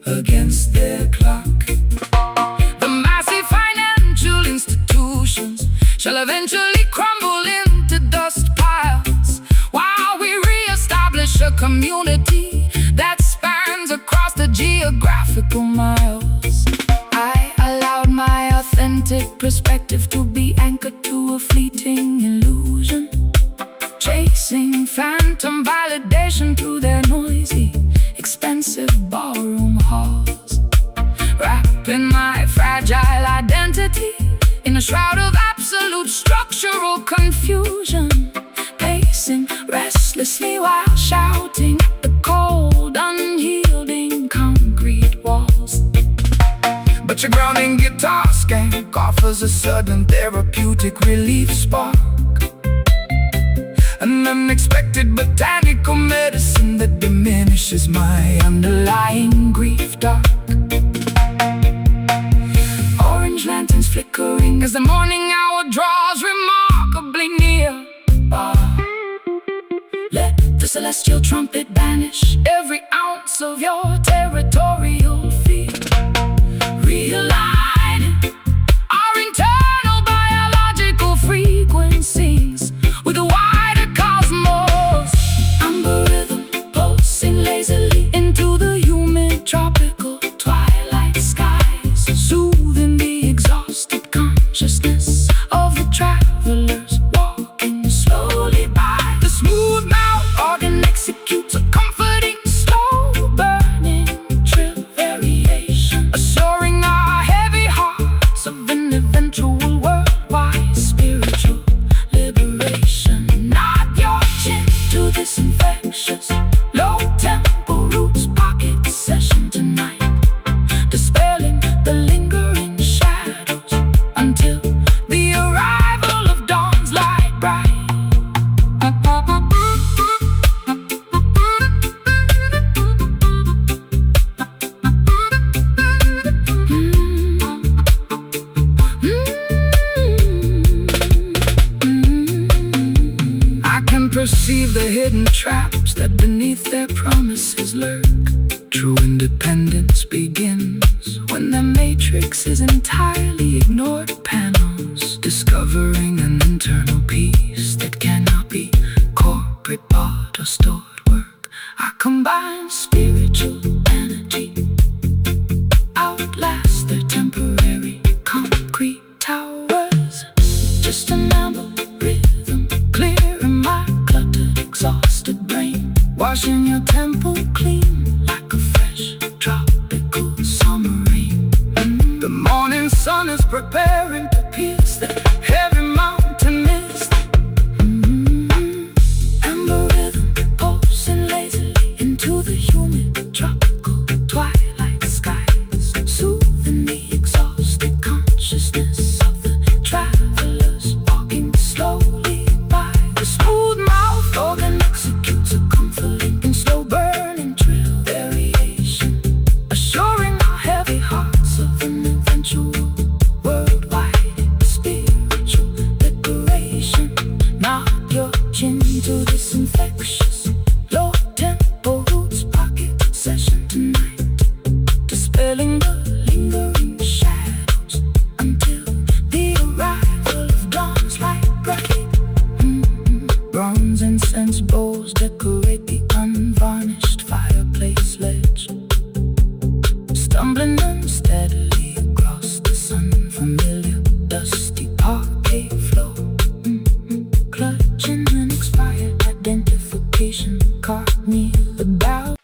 against their clock. The massive financial institutions shall eventually crumble into dust piles, while we re-establish a community that spans across the geographical miles. I allowed my authentic perspective to be anchored to a fleeting illusion, chasing phantom validation through their noisy, expensive ballroom halls, wrapping my fragile identity in a shroud of absolute structural confusion, pacing restlessly while shouting at the cold, unyielding concrete walls. But your grounding guitar skank offers a sudden therapeutic relief spark, an unexpected botanical medicine that diminishes my underlying grief dark. Orange lanterns flickering as the morning hour draws remarkably near. Let the celestial trumpet banish every ounce of your territorial fear, realigning our internal biological frequencies with the wider cosmos. Amber rhythm pulsing lazily into the humid, tropical twilight skies, soothing the exhausted consciousness of the travelers walking slowly by. The smooth mouth organ executes a comforting, slow burning trill variation, assuring our heavy hearts of an eventual worldwide spiritual liberation. Nod your chin to this infectious low tempo roots pocket session tonight, dispelling the lingering shadows until the arrival of dawn's light bright. I can perceive the hidden traps that beneath their promises lurk, true in dependence begins when the matrix is entirely ignored. Panels discovering an internal peace that cannot be corporate bought or stored. Work I combine spiritual energy, outlast their temporary concrete towers. Just an amber rhythm, clearing my cluttered, exhausted brain, washing your temple clean like a fresh tropical summer rain. The morning sun is preparing to pierce the heavy mountain mist. Amber rhythm pulsing lazily into the humid tropical twilight skies, soothing the exhausted consciousness of the travelers walking slowly by. The smooth mouth organ executes a comforting and slow burning trill variation, assuring our heavy hearts of an eventual worldwide spiritual liberation. Knock your chin to this infectious low tempo roots pocket session tonight, dispelling the lingering shadows until the arrival of dawn's light bright. Bronze incense bowls decorate the unvarnished fireplace ledge, stumbling unsteadily across the sun-familiar dusty parquet floor. Clutching an expired identification card near the bow.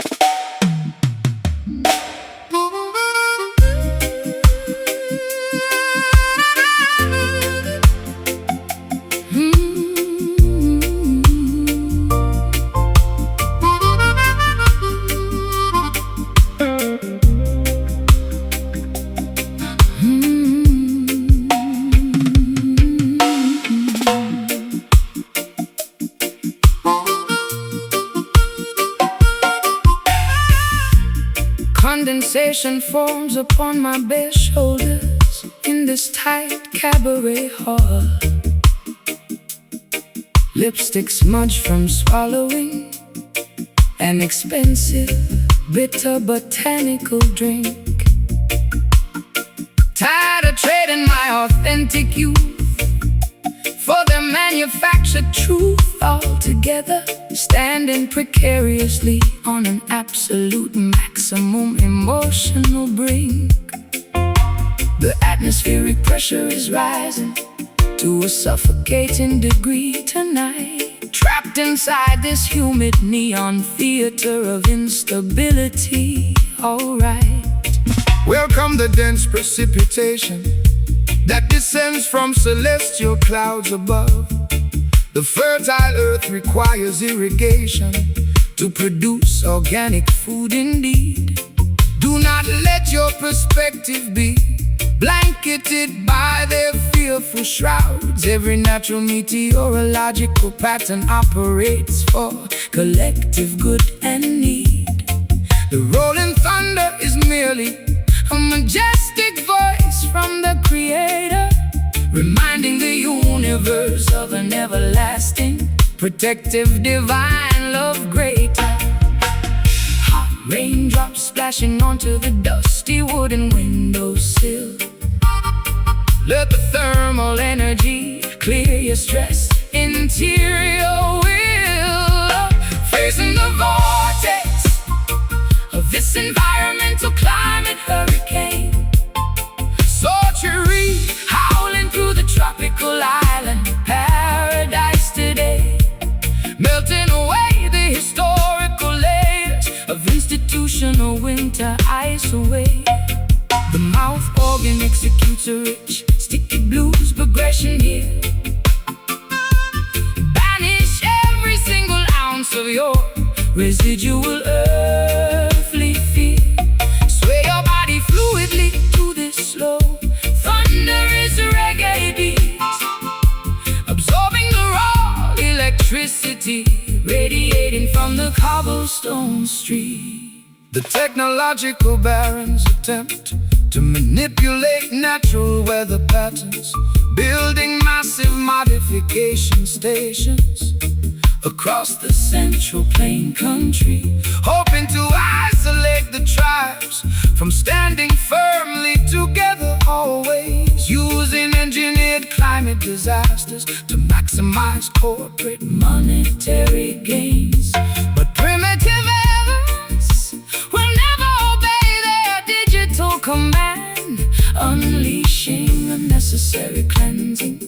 Condensation forms upon my bare shoulders in this tight cabaret hall. Lipstick smudge from swallowing an expensive, bitter botanical drink. Tired of trading my authentic youth for the manufactured truth altogether, standing precariously on an absolute maximum emotional brink. The atmospheric pressure is rising to a suffocating degree tonight, trapped inside this humid neon theater of instability. Alright, Welcome the dense precipitation that descends from celestial clouds above. The fertile earth requires irrigation to produce organic food indeed. Do not let your perspective be blanketed by their fearful shrouds. Every natural meteorological pattern operates for collective good and need. The rolling thunder is merely a majestic voice from the Creator, reminding the universe of an everlasting, protective, divine love greater. Hot raindrops splashing onto the dusty wooden windowsill. Let the thermal energy clear your stress interior will. Facing the vortex of this environmental climate hurricane. Sorcery howling through the tropical island paradise today, melting away the historical layers of institutional winter ice away. The mouth organ executes a rich, sticky blues progression here. Banish every single ounce of your residual earthly fear. Sway your body fluidly to this slow thunderous reggae beat, absorbing the raw electricity radiating from the cobblestone street. The technological barons attempt to manipulate natural weather patterns, building massive modification stations across the Central Plain country, hoping to isolate the tribes from standing firmly together always, using engineered climate disasters to maximize corporate monetary gains. But primitive elements will never obey their digital command, unleashing unnecessary cleansing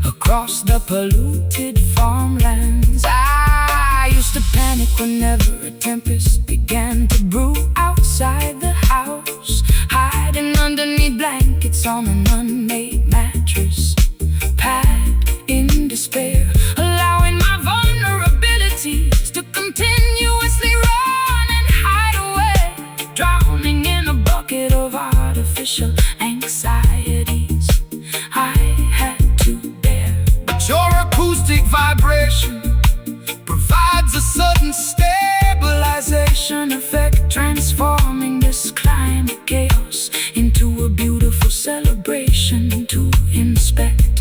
across the polluted farmlands. I used to panic whenever a tempest began to brew outside the house, hiding underneath blankets on an unmade mattress, packed in despair, allowing my vulnerabilities to continuously run and hide away, drowning in a bucket of artificial anxieties I had to bear. But your acoustic vibration provides a sudden stabilization effect, transforming this climate chaos into a beautiful celebration to inspect.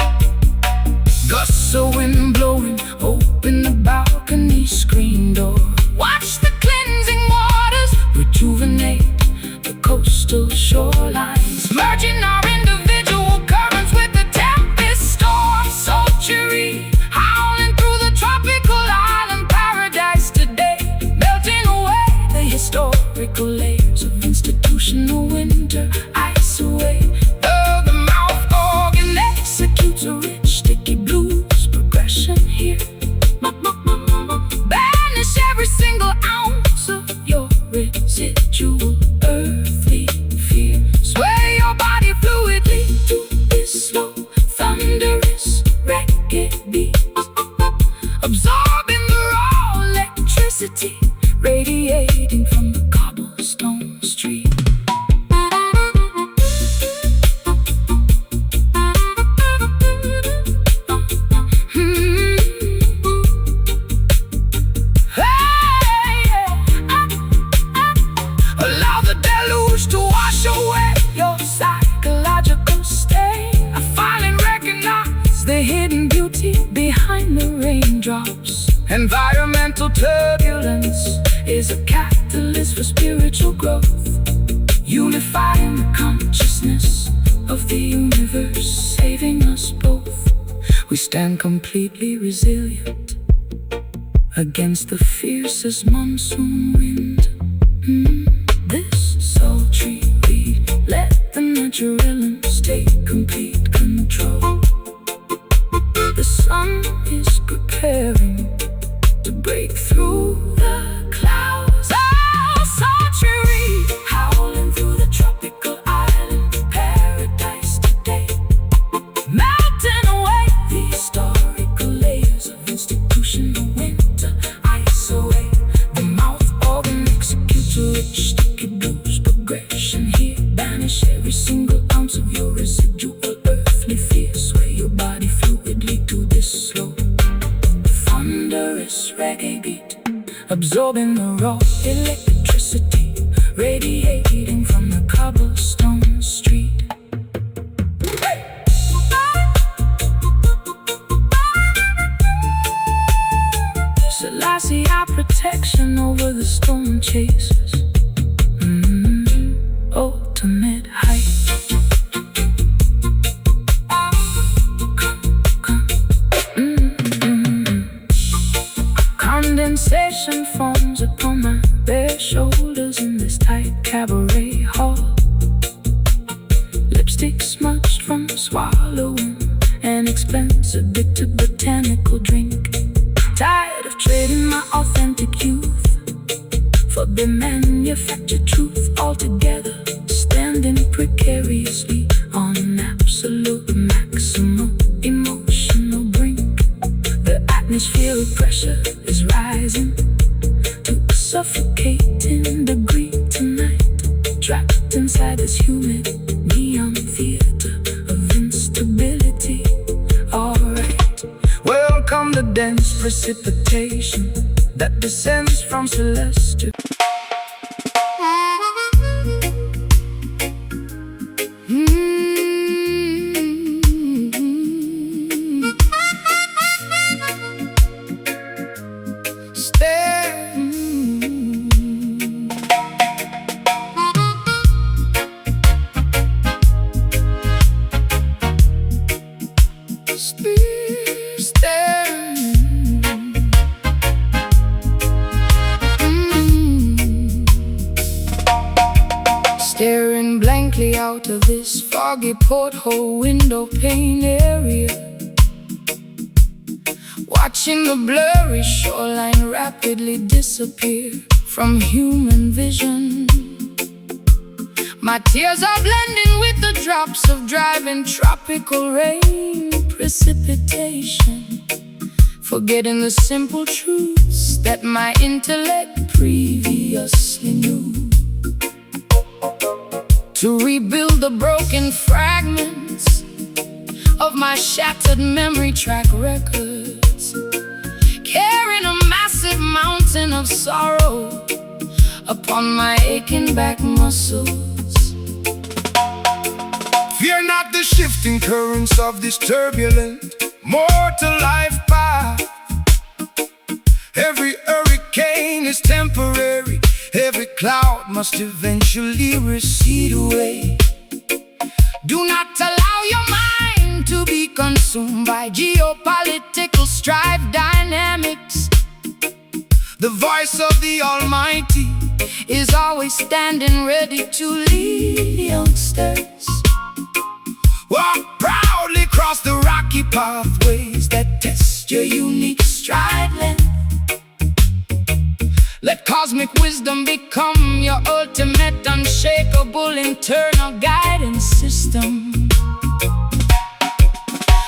Gusts of wind blowing, open the balcony screen door, watch the cleansing waters rejuvenate the coastal shorelines, merging our individual currents with the tempest storm sultry, howling through the tropical island paradise today, melting away the historical layers of institutional winter ice away. The mouth organ executes a rich sticky blues progression here. Banish every single ounce of your residual earthly fear. Sway your body fluidly to this slow, thunderous reggae beat, absorbing the raw electricity radiating from the cobblestone street. Allow the deluge to wash away your psychological state. I finally recognize the hidden beauty behind the raindrops. Environmental turbulence is a catalyst for spiritual growth, unifying the consciousness of the universe, saving us both. We stand completely resilient against the fiercest monsoon wind. This sultry beat, let the natural elements take complete control. The sun is preparing to break through the clouds. Oh, sultry, howling through the tropical island paradise today, melting away the historical layers of institutional winter ice away. The mouth organ executes a rich sticky blues progression here. Banish every single ounce of your residual earthly fear. Sway your body fluidly to this slow, thunderous reggae beat, absorbing the raw electricity radiating from the cobblestone street. Selassie, our protection over the storm chasers. Ultimate height. Condensation forms upon my bare shoulders in this tight cabaret hall. Lipstick smudged from swallowing an expensive addictive botanical drink. Tired of trading my authentic youth for the manufactured truth altogether. Standing precariously on an absolute maximum emotional brink. The atmosphere of pressure is rising to a suffocating degree tonight. Trapped inside this humid neon theater of instability. Alright, welcome the dense precipitation that descends from celestial. way out of this foggy porthole window pane area, watching the blurry shoreline rapidly disappear from human vision. My tears are blending with the drops of driving tropical rain precipitation, forgetting the simple truths that my intellect previously knew. To rebuild the broken fragments of my shattered memory track records, carrying a massive mountain of sorrow upon my aching back muscles. Fear not the shifting currents of this turbulent mortal life path. Every hurricane is temporary, every cloud must eventually recede away. Do not allow your mind to be consumed by geopolitical strife dynamics. The voice of the Almighty is always standing ready to lead youngsters. Walk proudly across the rocky pathways that test your unique stride length. Let cosmic wisdom become your ultimate, unshakable internal guidance system.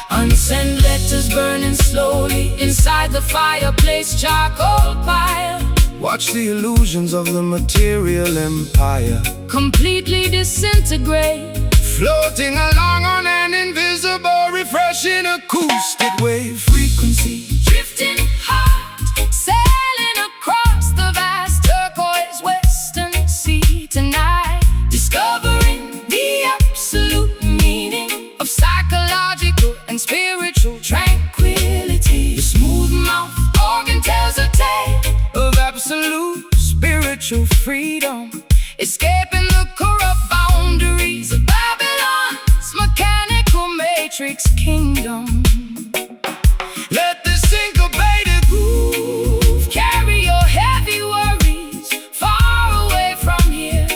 Unsent letters burning slowly inside the fireplace charcoal pile. Watch the illusions of the material empire completely disintegrate, floating along on an invisible, refreshing acoustic wave frequency. Drifting hard, sailing across the vast turquoise western sea tonight, discovering the absolute meaning of psychological and spiritual tranquility. The smooth mouth Organ tells a tale of absolute spiritual freedom, escaping the corrupt boundaries of Babylon's mechanical matrix kingdom. let the syncopated groove Carry your heavy worries far away from here,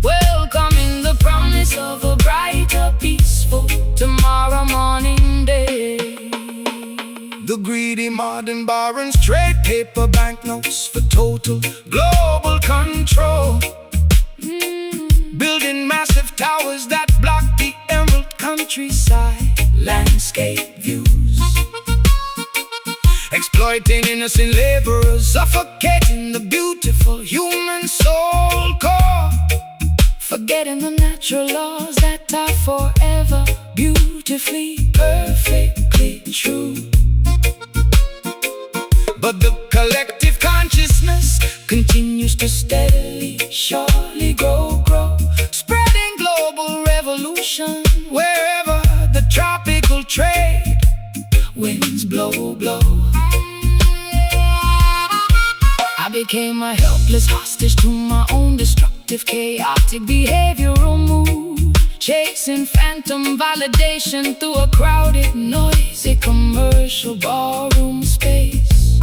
welcoming the promise of a brighter, peaceful tomorrow morning day. the greedy modern barons trade paper banknotes for total global control, building massive towers that block the emerald countryside landscape views, exploiting innocent laborers, suffocating the beautiful human soul core, Forgetting the natural laws that are forever beautifully, perfectly true. but the collective consciousness Continues to steadily, surely grow, spreading global revolution wherever the tropical trade winds blow. I became a helpless hostage to my own destructive, chaotic behavioral mood, chasing phantom validation through a crowded, noisy commercial ballroom space,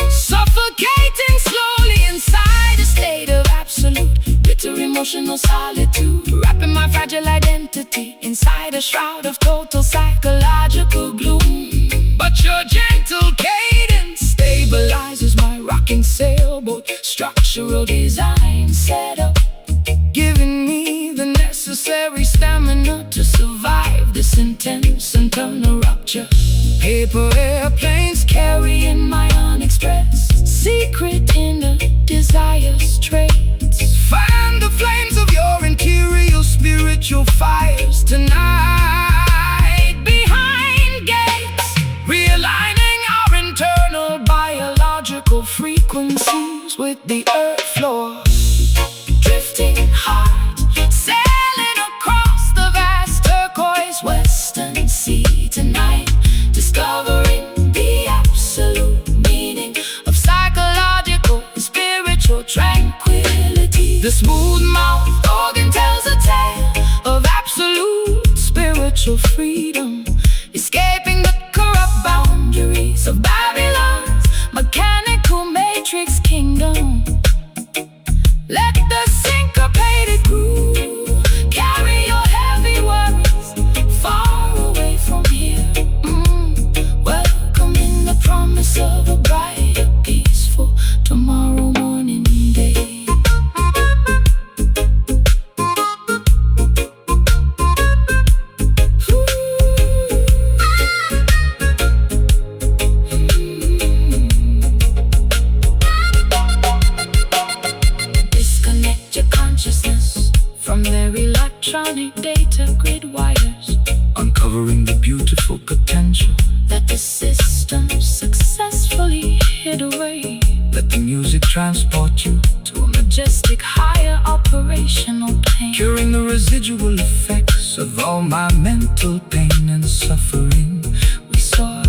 suffocating slowly inside a state of absolute, bitter emotional solitude, wrapping my fragile identity inside a shroud of total psychological gloom. but your gentle Cadence stabilizes my rocking sailboat, structural design set up, giving me the necessary stamina to survive this intense internal rupture. Paper airplanes carrying my unexpressed secret inner desires traits. fan the flames of your interior spiritual fires tonight Behind gates, realigning our internal biological frequencies with the earth floor. Drifting hard, sailing across the vast turquoise western sea tonight, discovering the absolute meaning of psychological and spiritual tranquility. the smooth mouth Organ tells a tale of absolute from their electronic data grid wires, uncovering the beautiful potential that the system successfully hid away. Let the music transport you To a majestic higher operational plane, curing the residual effects of all my mental pain and suffering. we soar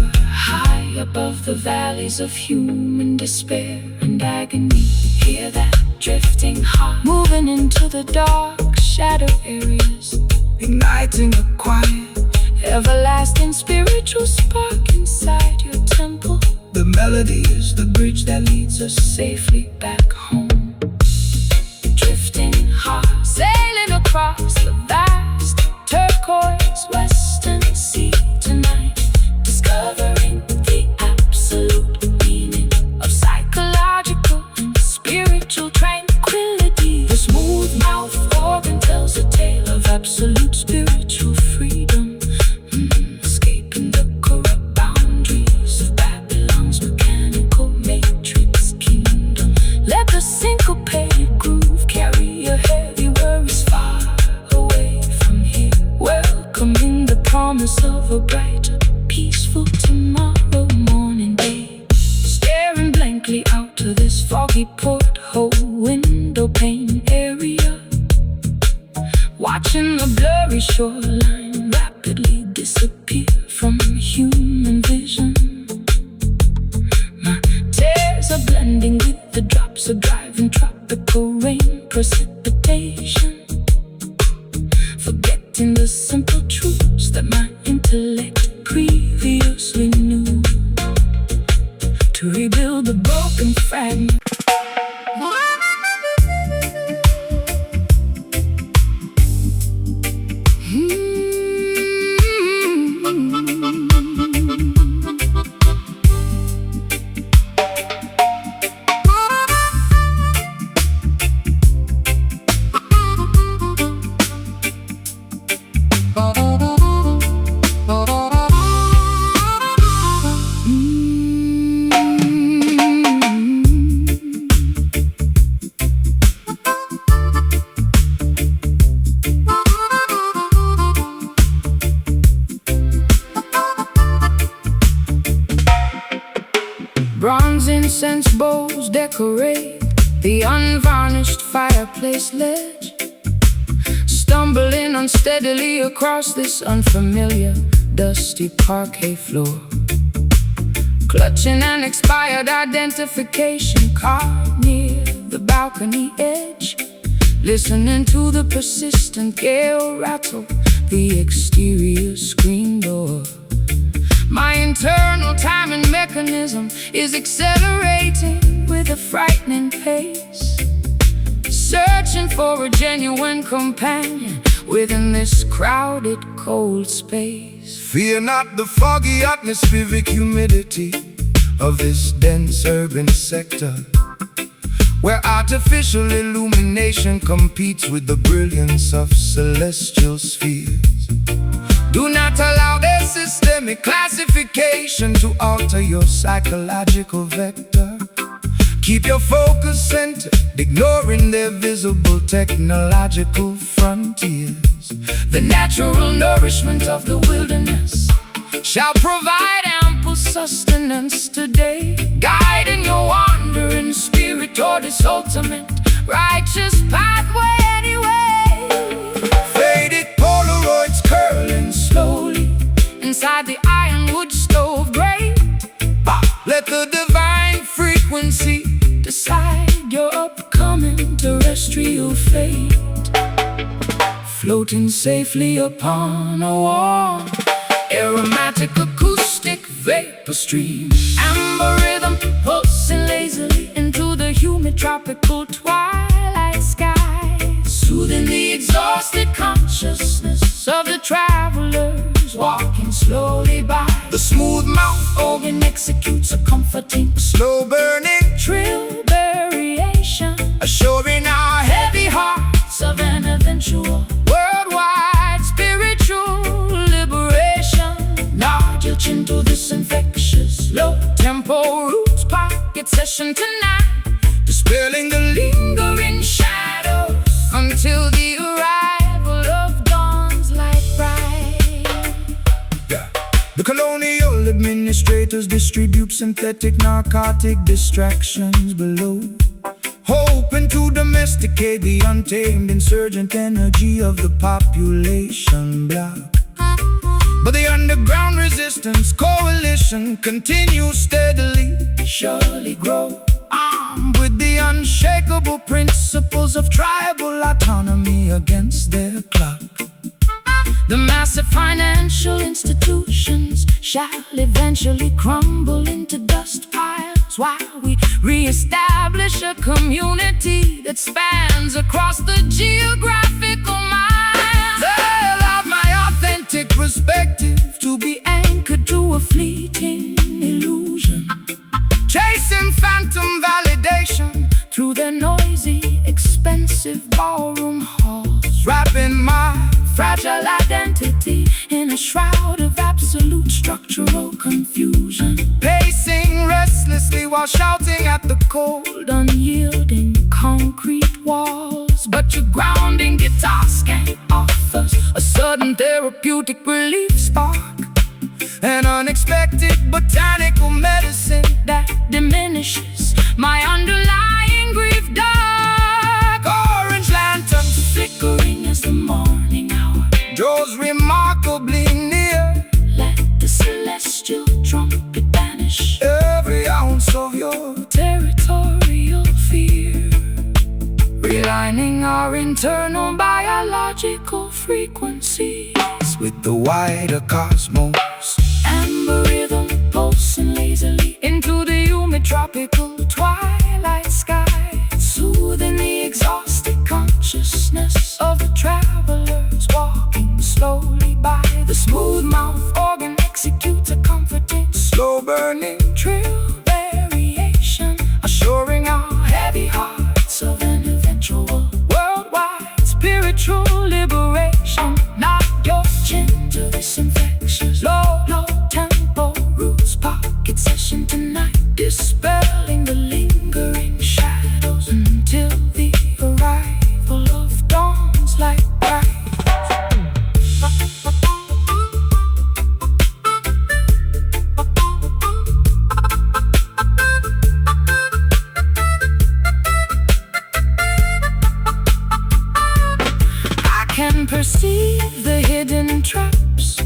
high above the valleys of human despair and agony. Hear that drifting heart moving into the dark shadow areas, Igniting a quiet, everlasting spiritual spark inside your temple. the melody is the bridge that leads us Safely back home, drifting hard, sailing across the vast turquoise western sea tonight, discovering the absolute meaning of psychological and spiritual tranquility. The smooth mouth organ tells a tale of absolute spiritual freedom, escaping the corrupt boundaries of Babylon's mechanical matrix kingdom. Let the syncopated groove carry your heavy worries far away from here, welcoming the promise of a brighter, peaceful tomorrow morning day. Staring blankly out to this foggy porthole window pane area, watching the blurry shoreline rapidly disappear from human vision. My tears are blending with the drops of driving tropical rain precipitation, forgetting the simple truths that my intellect previously knew. To rebuild the broken fragment, bronze incense bowls decorate the unvarnished fireplace ledge, stumbling unsteadily across this unfamiliar, dusty parquet floor, clutching an expired identification card near the balcony edge, listening to the persistent gale rattle the exterior screen door. My internal timing mechanism is accelerating with a frightening pace, searching for a genuine companion within this crowded, cold space. Fear not the foggy atmospheric humidity of this dense urban sector, where artificial illumination competes with the brilliance of celestial spheres. Do not allow their systemic classification to alter your psychological vector. Keep your focus centered, ignoring their visible technological frontiers. The natural nourishment of the wilderness Shall provide ample sustenance today, guiding your wandering spirit toward its ultimate righteous pathway anyway. Faded Polaroids curling Slowly inside the ironwood stove grate, Let the divine frequency decide your upcoming terrestrial fate. Floating safely upon a warm, aromatic acoustic vapor stream, amber rhythm pulsing lazily into the humid tropical twilight sky, soothing the exhausted consciousness of the travelers walking slowly by. The smooth mouth Organ executes a comforting slow burning, trill variation, assuring our heavy hearts of an eventual worldwide spiritual liberation. Nod your chin to this infectious low tempo roots pocket session tonight, dispelling the lingering shadows until the arrival administrators distribute synthetic narcotic distractions below, hoping to domesticate the untamed insurgent energy of the population block. But the underground resistance coalition continues steadily, surely grow, armed with the unshakable principles of tribal autonomy against their clock. The massive financial institutions shall eventually crumble into dust piles, while we re-establish a community that spans across the geographical miles. They'll have my authentic perspective to be anchored to a fleeting illusion, chasing phantom validation through their noisy, expensive ballroom halls, wrapping my fragile identity in a shroud of absolute structural confusion, pacing restlessly while shouting at the cold, unyielding concrete walls. But your grounding guitar skank offers a sudden therapeutic relief spark, an unexpected botanical medicine that diminishes my underlying grief. Dark orange lanterns flickering as the morning hour draws remarkably near. Let the celestial trumpet banish every ounce of your territorial fear, realigning our internal biological frequencies with the wider cosmos. Amber rhythm pulsing lazily into the humid tropical twilight sky, soothing the exhausted consciousness of the travelers walking slowly by. The smooth mouth organ executes a comforting, slow burning trill variation, assuring our heavy hearts of an eventual worldwide spiritual liberation. Not your chin to this infectious low tempo roots pocket session tonight, dispelling the lingering shadows until the arrival of dawn's light bright. I can perceive the hidden traps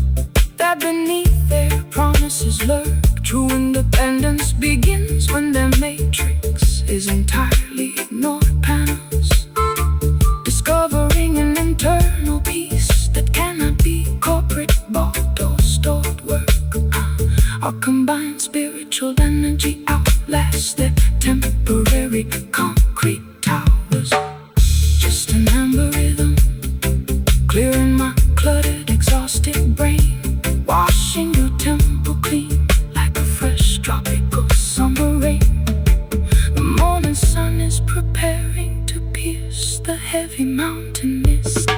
that beneath their promises lurk. True independence begins when their matrix is entirely ignored panels, discovering an internal peace that cannot be corporate bought or stored work. Our combined spiritual energy outlasts their temporary concrete towers. Just an amber rhythm, clearing my cluttered, exhausted brain, washing your temple clean like a fresh tropical summer rain. The morning sun is preparing to pierce the heavy mountain mist.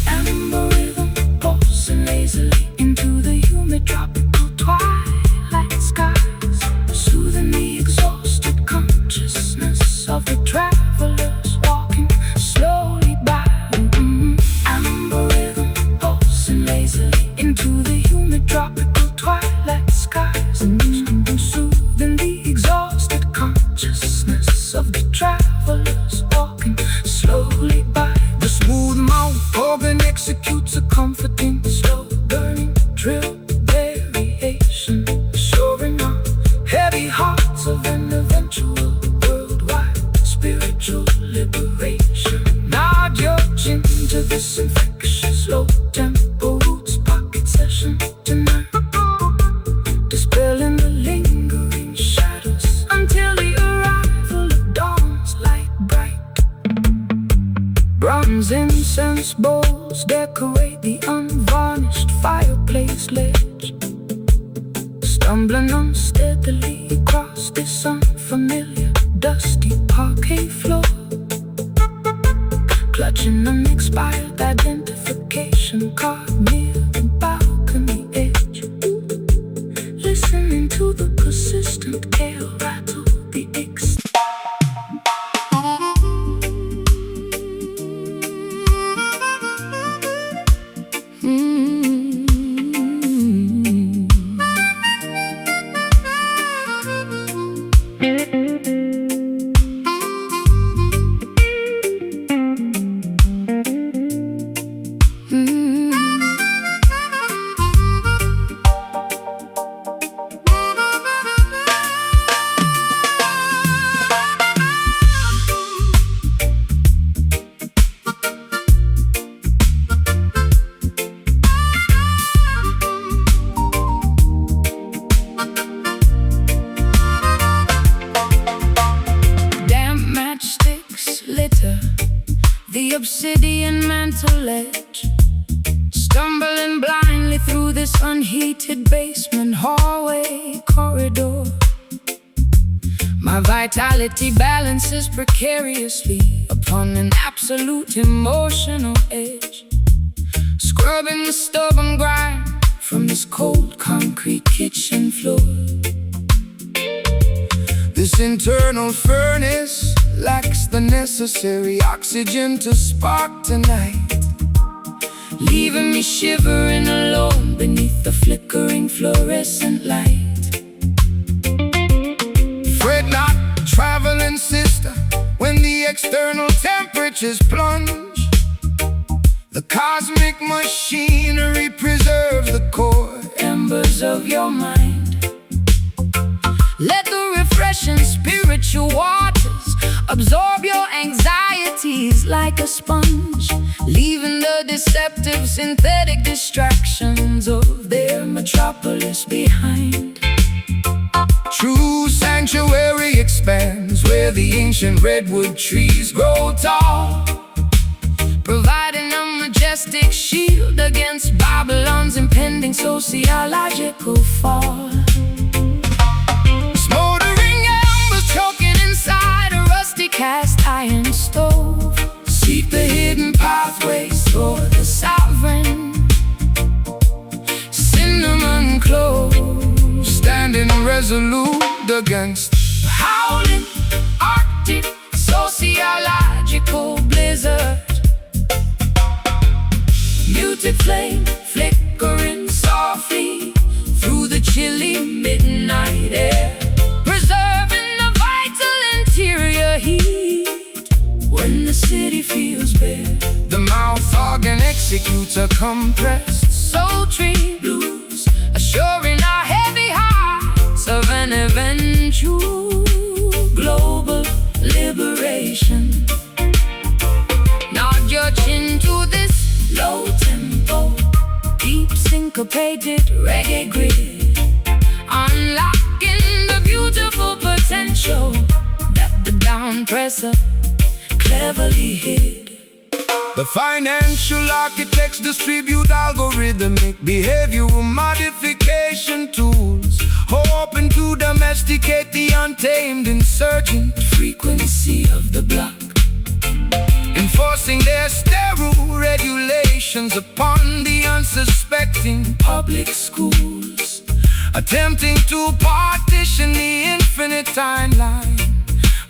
Amber rhythm pulsing lazily into the humid tropical twilight skies, soothing the exhausted consciousness of the travelers walking slowly by. Amber rhythm pulsing lazily into the humid tropical twilight skies, soothing the exhausted consciousness of the travelers walking slowly by. The smooth mouth organ executes a comforting, slow burning trill variation, assuring our heavy hearts of an eventual worldwide spiritual liberation. Nod your chin to this infectious low tempo roots pocket session tonight, dispelling the lingering shadows until the arrival of dawn's light bright. Bronze incense bowls decorate the unvarnished fireplace ledge, stumbling unsteadily across this unfamiliar dusty parquet floor, clutching an expired identification card near the balcony edge, listening to the persistent gale rattle the obsidian mantle edge, stumbling blindly through this unheated basement hallway corridor. My vitality balances precariously upon an absolute emotional edge, scrubbing the stubborn grime from this cold concrete kitchen floor. This internal furnace lacks the necessary oxygen to spark tonight, leaving me shivering alone beneath the flickering fluorescent light. Fret not, traveling sister, when the external temperatures plunge. The cosmic machinery preserves the core embers of your mind. Let the refreshing spiritual waters absorb your anxieties like a sponge, leaving the deceptive synthetic distractions of their metropolis behind. True sanctuary expands where the ancient redwood trees grow tall, providing a majestic shield against Babylon's impending sociological fall. Smoldering embers choking inside a rusty cast iron stove, seek the hidden pathways toward the sovereign cinnamon clove, standing resolute against the howling Arctic sociological blizzard. Muted flame flickering softly through the chilly midnight air, preserving the vital interior heat when the city feels bare. The mouth organ executes a compressed sultry blues, assuring our heavy hearts of an eventual global liberation. Nod your chin to this low tempo, deep syncopated reggae grid, unlocking the beautiful potential that the down presser cleverly hid. The financial architects distribute algorithmic behavioral modification tools, hoping to domesticate the untamed insurgent frequency of the block, enforcing their sterile regulations upon the unsuspecting public schools, attempting to partition the infinite timeline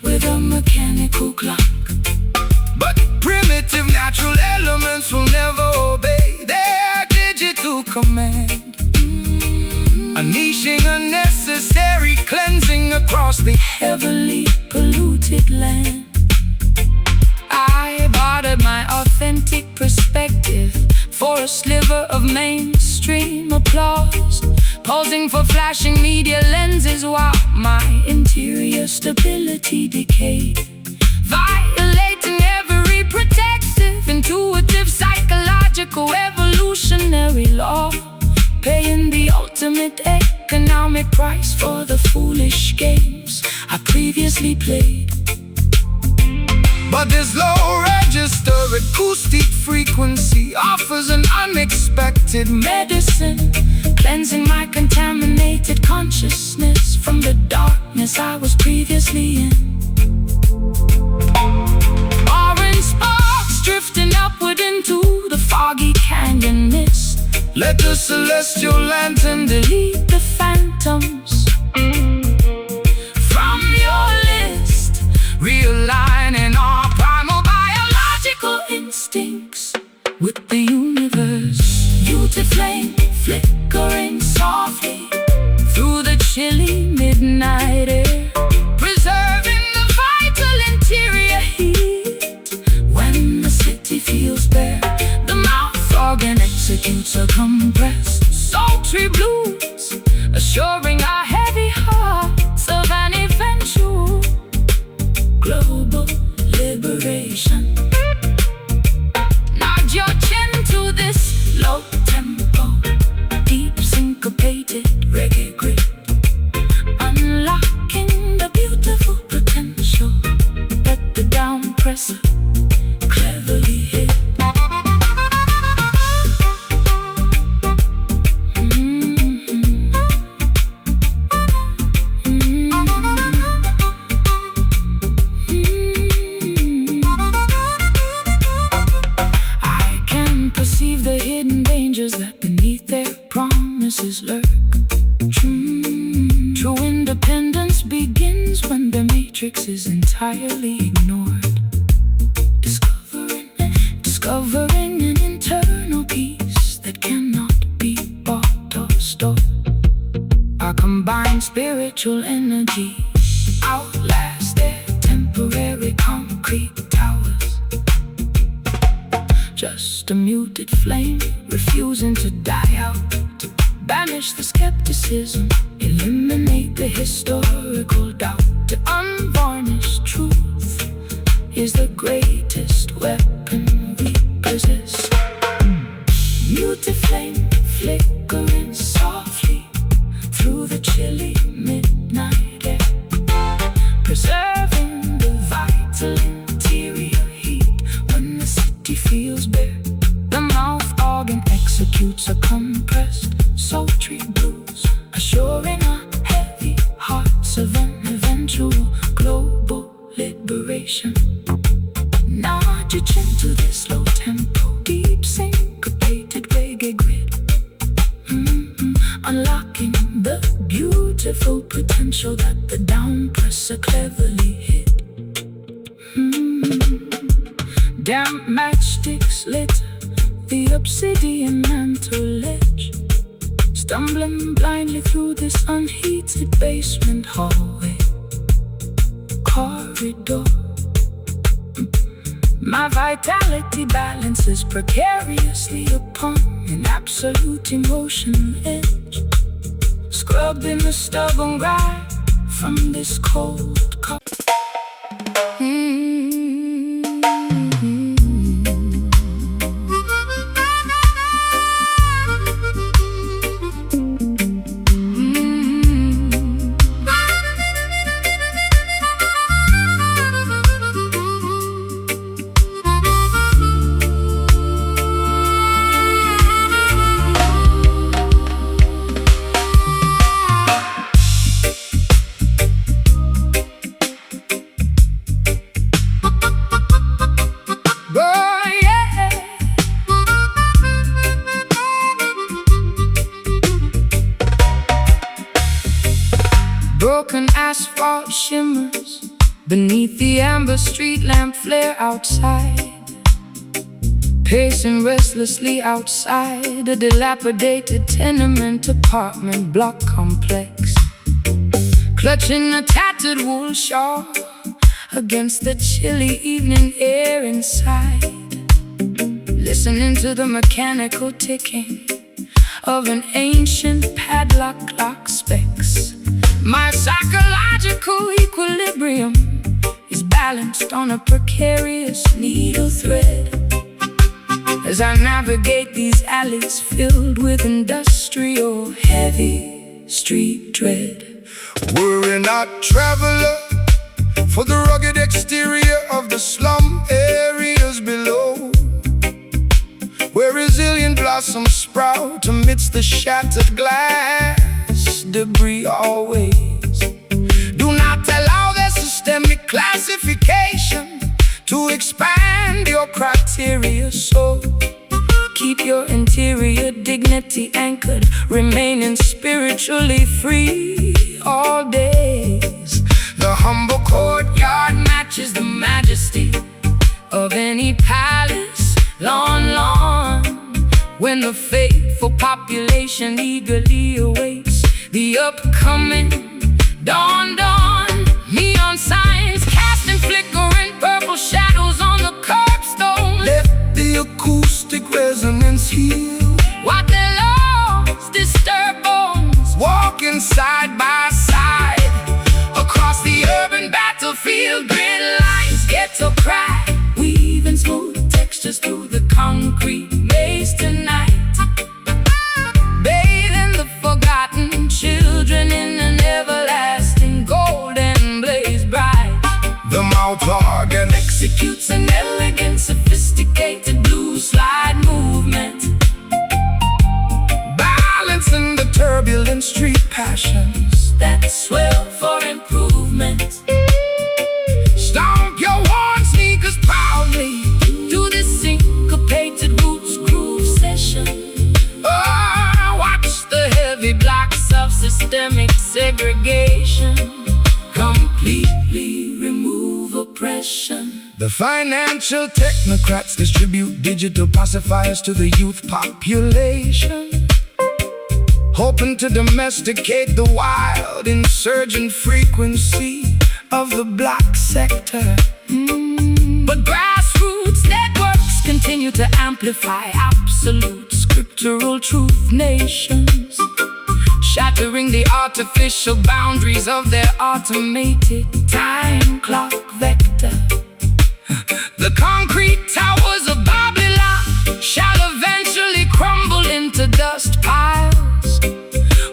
with a mechanical clock. But primitive natural elements will never obey their digital command, unleashing unnecessary cleansing across the heavily polluted land. I bartered my authentic perspective for a sliver of mainstream applause, posing for flashing media lenses while my interior stability decayed, violating every protective, intuitive, psychological, evolutionary law, paying the ultimate economic price for the foolish games I previously played. But this low register acoustic frequency offers an unexpected medicine, cleansing my contaminated consciousness from the darkness I was previously in. Orange sparks drifting upward into the foggy canyon mist. Let the celestial lantern delete the phantoms from your list, realigning our primal biological instincts with the universe. Muted flame flickering softly through the chilly midnight air, preserving the vital interior heat when the city feels bare. The mouth organ executes a compressed sultry blues, assuring our heavy hearts of an eventual global liberation. Nod your chin to this low tempo, deep syncopated reggae grid, unlocking the beautiful potential that the down presser cleverly hid. perceive the hidden dangers that beneath their promises lurk. True independence begins when the matrix is entirely ignored. Discovering an internal peace that cannot be bought or stored. Our combined spiritual energy outlast their temporary concrete towers. Just a muted flame refusing to die out. Banish the skepticism, eliminate the historical doubt. The unvarnished truth is the greatest weapon we possess. Muted flame flickering softly through the chilly midnight air, preserving the vital interior heat when the city feels bare. The mouth organ executes a compressed sultry blues, assuring our heavy hearts of an eventual global liberation. Nod your chin to this slow tempo, deep syncopated reggae grid. Unlocking the beautiful potential that the downpresser cleverly hid. Damp matchsticks lit the obsidian mantle ledge, stumbling blindly through this unheated basement hallway corridor. My vitality balances precariously upon an absolute emotional edge, scrubbing the stubborn grime from this cold cup. Broken asphalt shimmers beneath the amber street lamp flare outside. Pacing restlessly outside a dilapidated tenement apartment block complex, clutching a tattered wool shawl against the chilly evening air inside, listening to the mechanical ticking of an ancient padlock clock specs. My psychological equilibrium is balanced on a precarious needle thread as I navigate these alleys filled with industrial heavy street dread. We're not traveler for the rugged exterior of the slum areas below, where resilient blossoms sprout amidst the shattered glass debris always. Do not allow their systemic classification to expand your criteria, so keep your interior dignity anchored, remaining spiritually free all days. The humble courtyard matches the majesty of any palace lawn, when the faithful population eagerly awaits the upcoming dawn. Neon signs casting flickering purple shadows on the curbstone. Let the acoustic resonance heal What their lost disturb bones, walking side by side across the urban battlefield. Grid lines, ghetto cry, weaving smooth textures through the concrete maze tonight. Bathing the forgotten children in an everlasting golden blaze bright. The mouth organ Executes an elegant, sophisticated blues slide movement, balancing the turbulent street passions that swell for improvement. Stomp your worn sneakers proudly To the syncopated roots groove session. financial technocrats distribute digital pacifiers to the youth population, hoping to domesticate the wild insurgent frequency of the black sector. But grassroots networks continue to amplify absolute scriptural truth nations, shattering the artificial boundaries of their automated time clock vector. The concrete towers of Babylon shall eventually crumble into dust piles,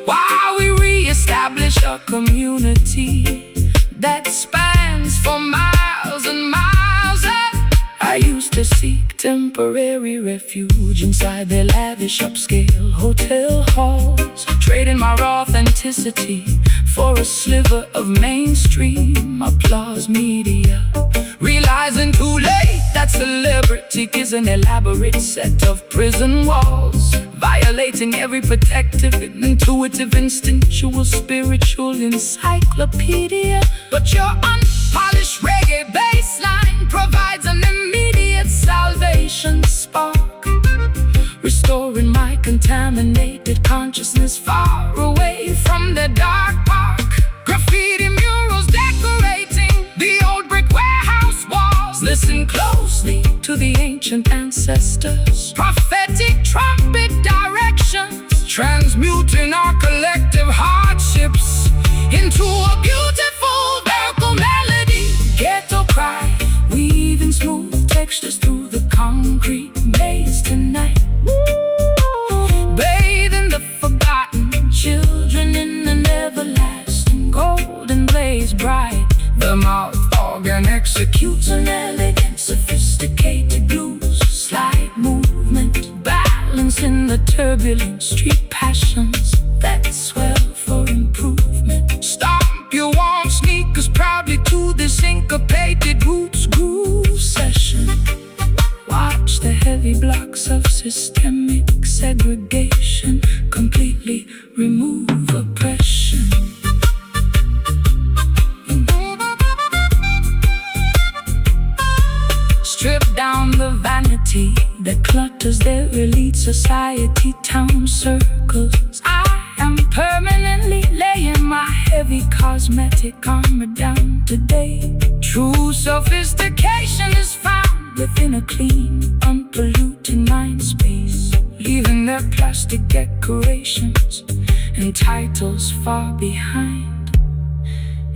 while we re-establish a community that spans for miles and miles. I used to seek temporary refuge inside their lavish upscale hotel halls, trading my raw authenticity for a sliver of mainstream applause media, realizing too late that celebrity is an elaborate set of prison walls, violating every protective, intuitive, instinctual, spiritual encyclopedia. But your unpolished reggae bassline provides an immediate salvation spark, restoring my contaminated consciousness far away from the dark park. Graffiti murals decorating the old brick warehouse walls. Listen closely to the ancient ancestors' prophetic trumpet directions, transmuting our collective hardships into a beautiful vocal melody. Ghetto cry, weaving smooth textures through the concrete maze tonight, bathing the forgotten children in an everlasting golden blaze bright. The mouth organ executes an elegant, sophisticated blues slide movement, balancing the turbulent street passions that swell for improvement. Stomp your warm sneakers proudly to this syncopated roots groove session. Watch the heavy blocks of systemic segregation completely remove oppression. Strip down the vanity that clutters their elite society town circles. I am permanently laying my heavy cosmetic armor down today. True sophistication is found within a clean, unpolluted mind space, leaving their plastic decorations and titles far behind.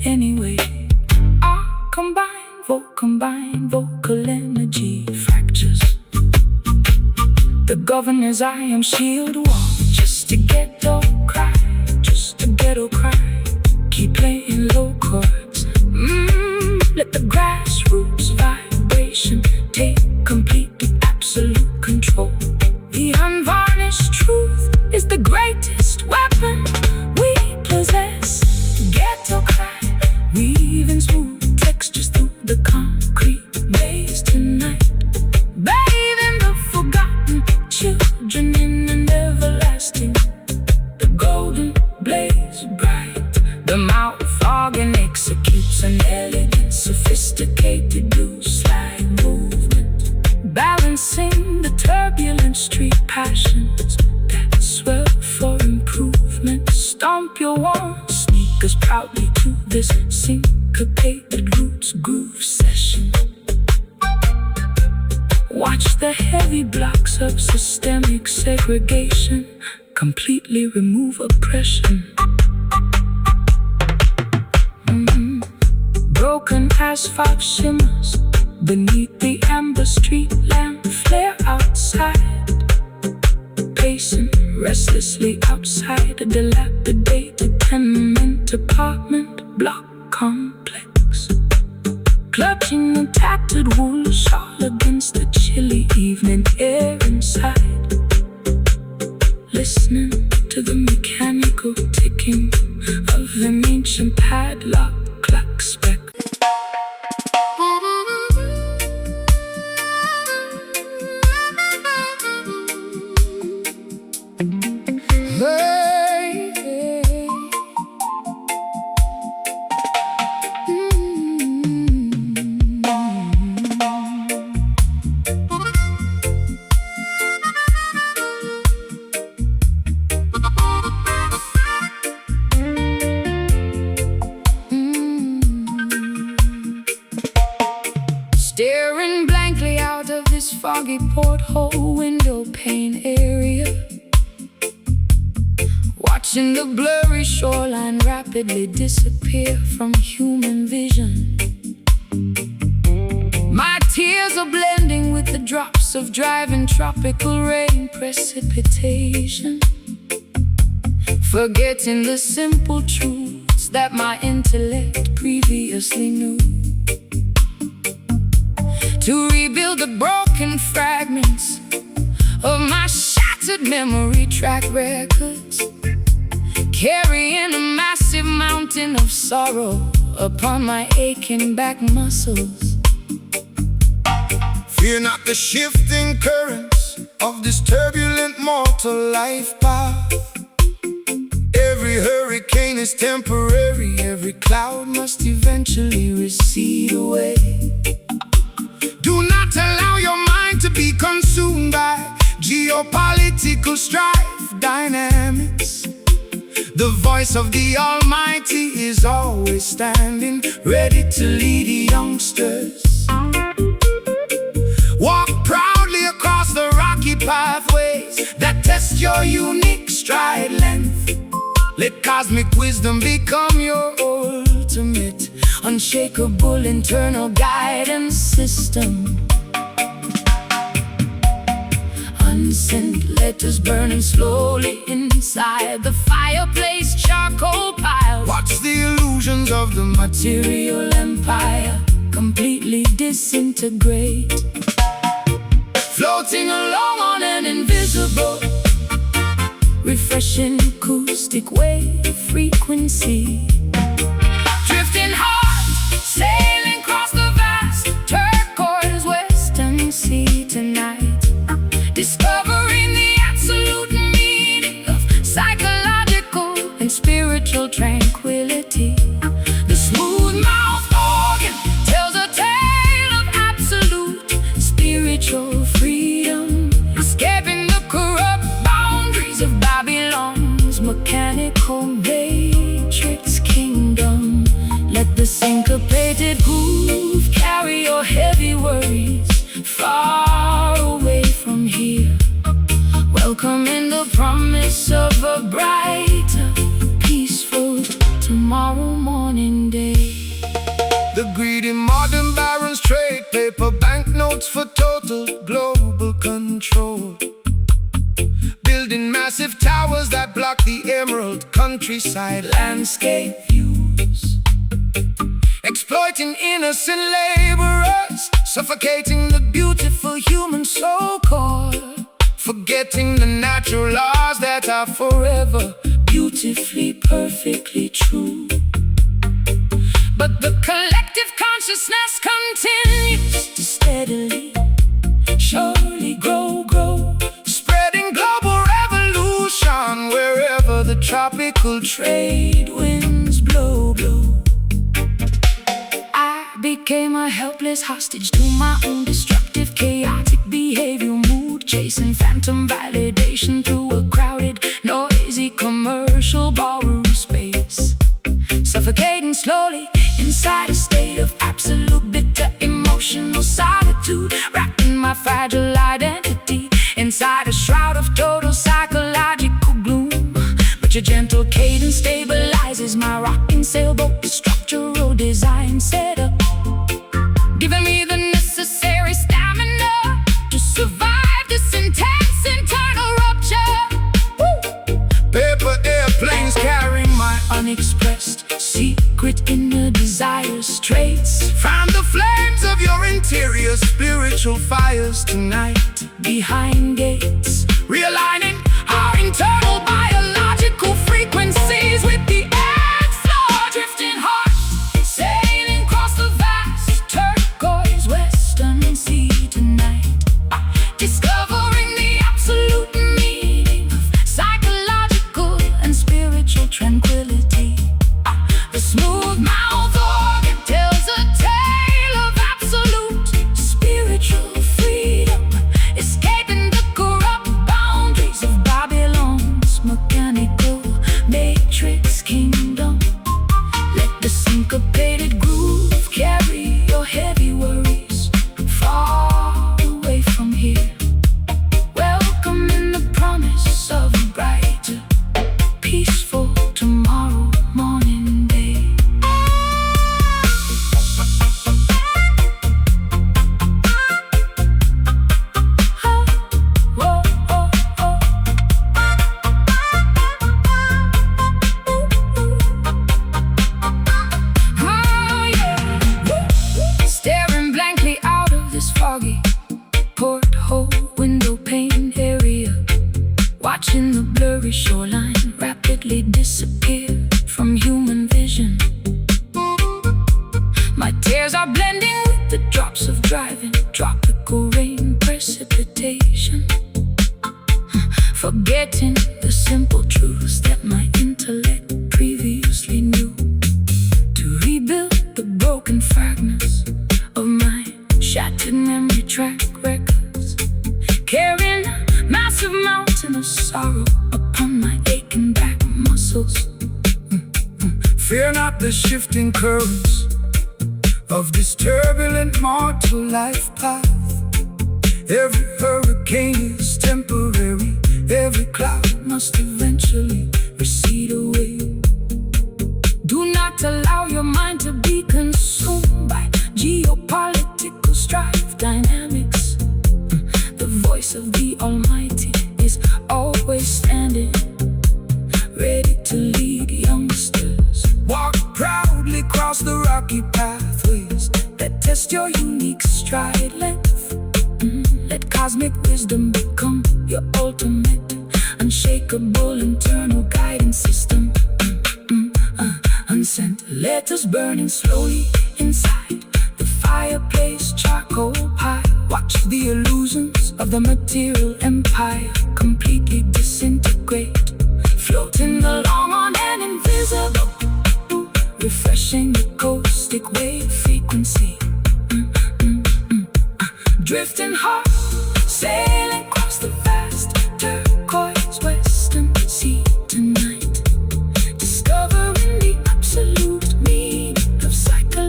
Anyway, I combine vocal energy fractures. The governor's iron shield wall, just a ghetto cry, just a ghetto cry. Keep playing low chords. Let the grassroots vibration take complete, absolute control. The unvarnished truth is the greatest weapon we possess. Ghetto cry, weaving smooth textures through the concrete maze tonight, bathing the forgotten children in an everlasting, the golden blaze bright. The mouth organ executes an elegant, sophisticated blues slide movement, balancing the turbulent street passions that swell for improvement. Stomp your warm sneakers proudly to this syncopated roots groove session. Watch the heavy blocks of systemic segregation completely remove oppression. Broken asphalt shimmers beneath the amber street lamp flare outside, pacing restlessly outside a dilapidated tenement apartment block complex, clutching a tattered wool shawl against the chilly evening air inside, listening to the mechanical ticking of an ancient padlock clock spec. peephole window pane area, watching the blurry shoreline rapidly disappear from human vision. My tears are blending with the drops of driving tropical rain precipitation, forgetting the simple truths that my intellect previously knew. To rebuild the broken fragments of my shattered memory track records, carrying a massive mountain of sorrow upon my aching back muscles. Fear not the shifting currents of this turbulent mortal life path. Every hurricane is temporary, every cloud must eventually recede away. Do not allow your mind to be consumed by geopolitical strife dynamics. The voice of the Almighty is always standing, ready to lead youngsters. Walk proudly across the rocky pathways that test your unique stride length. Let cosmic wisdom become your ultimate, unshakable internal guidance system. Unsent letters burning slowly inside the fireplace charcoal pile. Watch the illusions of the Material empire completely disintegrate, floating along on an invisible, refreshing acoustic wave frequency. Drifting hard, sailing across the vast turquoise western sea tonight, discovering the absolute meaning of psychological and spiritual tranquility. The smooth mouth organ tells a tale of absolute spiritual freedom, escaping the corrupt boundaries of Babylon's mechanical matrix kingdom. Let the syncopated groove carry your heavy worries far away from here, welcoming the promise of a brighter, peaceful tomorrow morning day. The greedy modern barons trade paper banknotes for total global control, building massive towers that block the emerald countryside landscape views, exploiting innocent laborers, suffocating the beautiful human soul core, forgetting the natural laws that are forever beautifully, perfectly true. But the collective consciousness continues to steadily, surely grow, spreading global revolution wherever the tropical trade winds blow. I became a helpless hostage to my own destructive, chaotic behavior, mood chasing phantom validation through a crowded, noisy commercial ballroom space, suffocating slowly inside a state of absolute bitter emotional solitude, wrapping my fragile identity inside a shroud of total psychological gloom. But your gentle cadence stabilizes my rocking sailboat, structural design setup, giving me the necessary stamina to survive this intense internal rupture. paper airplanes carrying my Unexpressed secret inner desires traits, fan the flames of your interior spiritual fires tonight. behind gates, Realigning our internal biological frequencies with the earth floor, drifting hard, sailing across the vast turquoise western sea tonight, discovering the absolute meaning of psychological and spiritual tranquility. The smooth mouth organ tells a tale of absolute spiritual freedom, watching the blurry shoreline rapidly disappear from human vision. My tears are blending with the drops of driving tropical rain precipitation, forgetting the simple truths that my intellect previously knew. To rebuild the broken fragments of my shattered memory track records, carrying a massive mountain of sorrow upon my aching back muscles. Fear not the shifting currents of this turbulent mortal life path. Every hurricane is temporary, every cloud must eventually recede away. Do not allow your mind to be consumed by geopolitical strife dynamics. The voice of the Almighty is always standing, ready to lead youngsters. Walk proudly across the rocky pathways that test your unique stride length. Let cosmic wisdom become your ultimate, unshakable internal guidance system. Unsent letters burning slowly inside the fireplace charcoal pile. Watch the illusions of the material empire completely disintegrate, floating along on an invisible, refreshing the caustic wave frequency. Drifting hard, sailing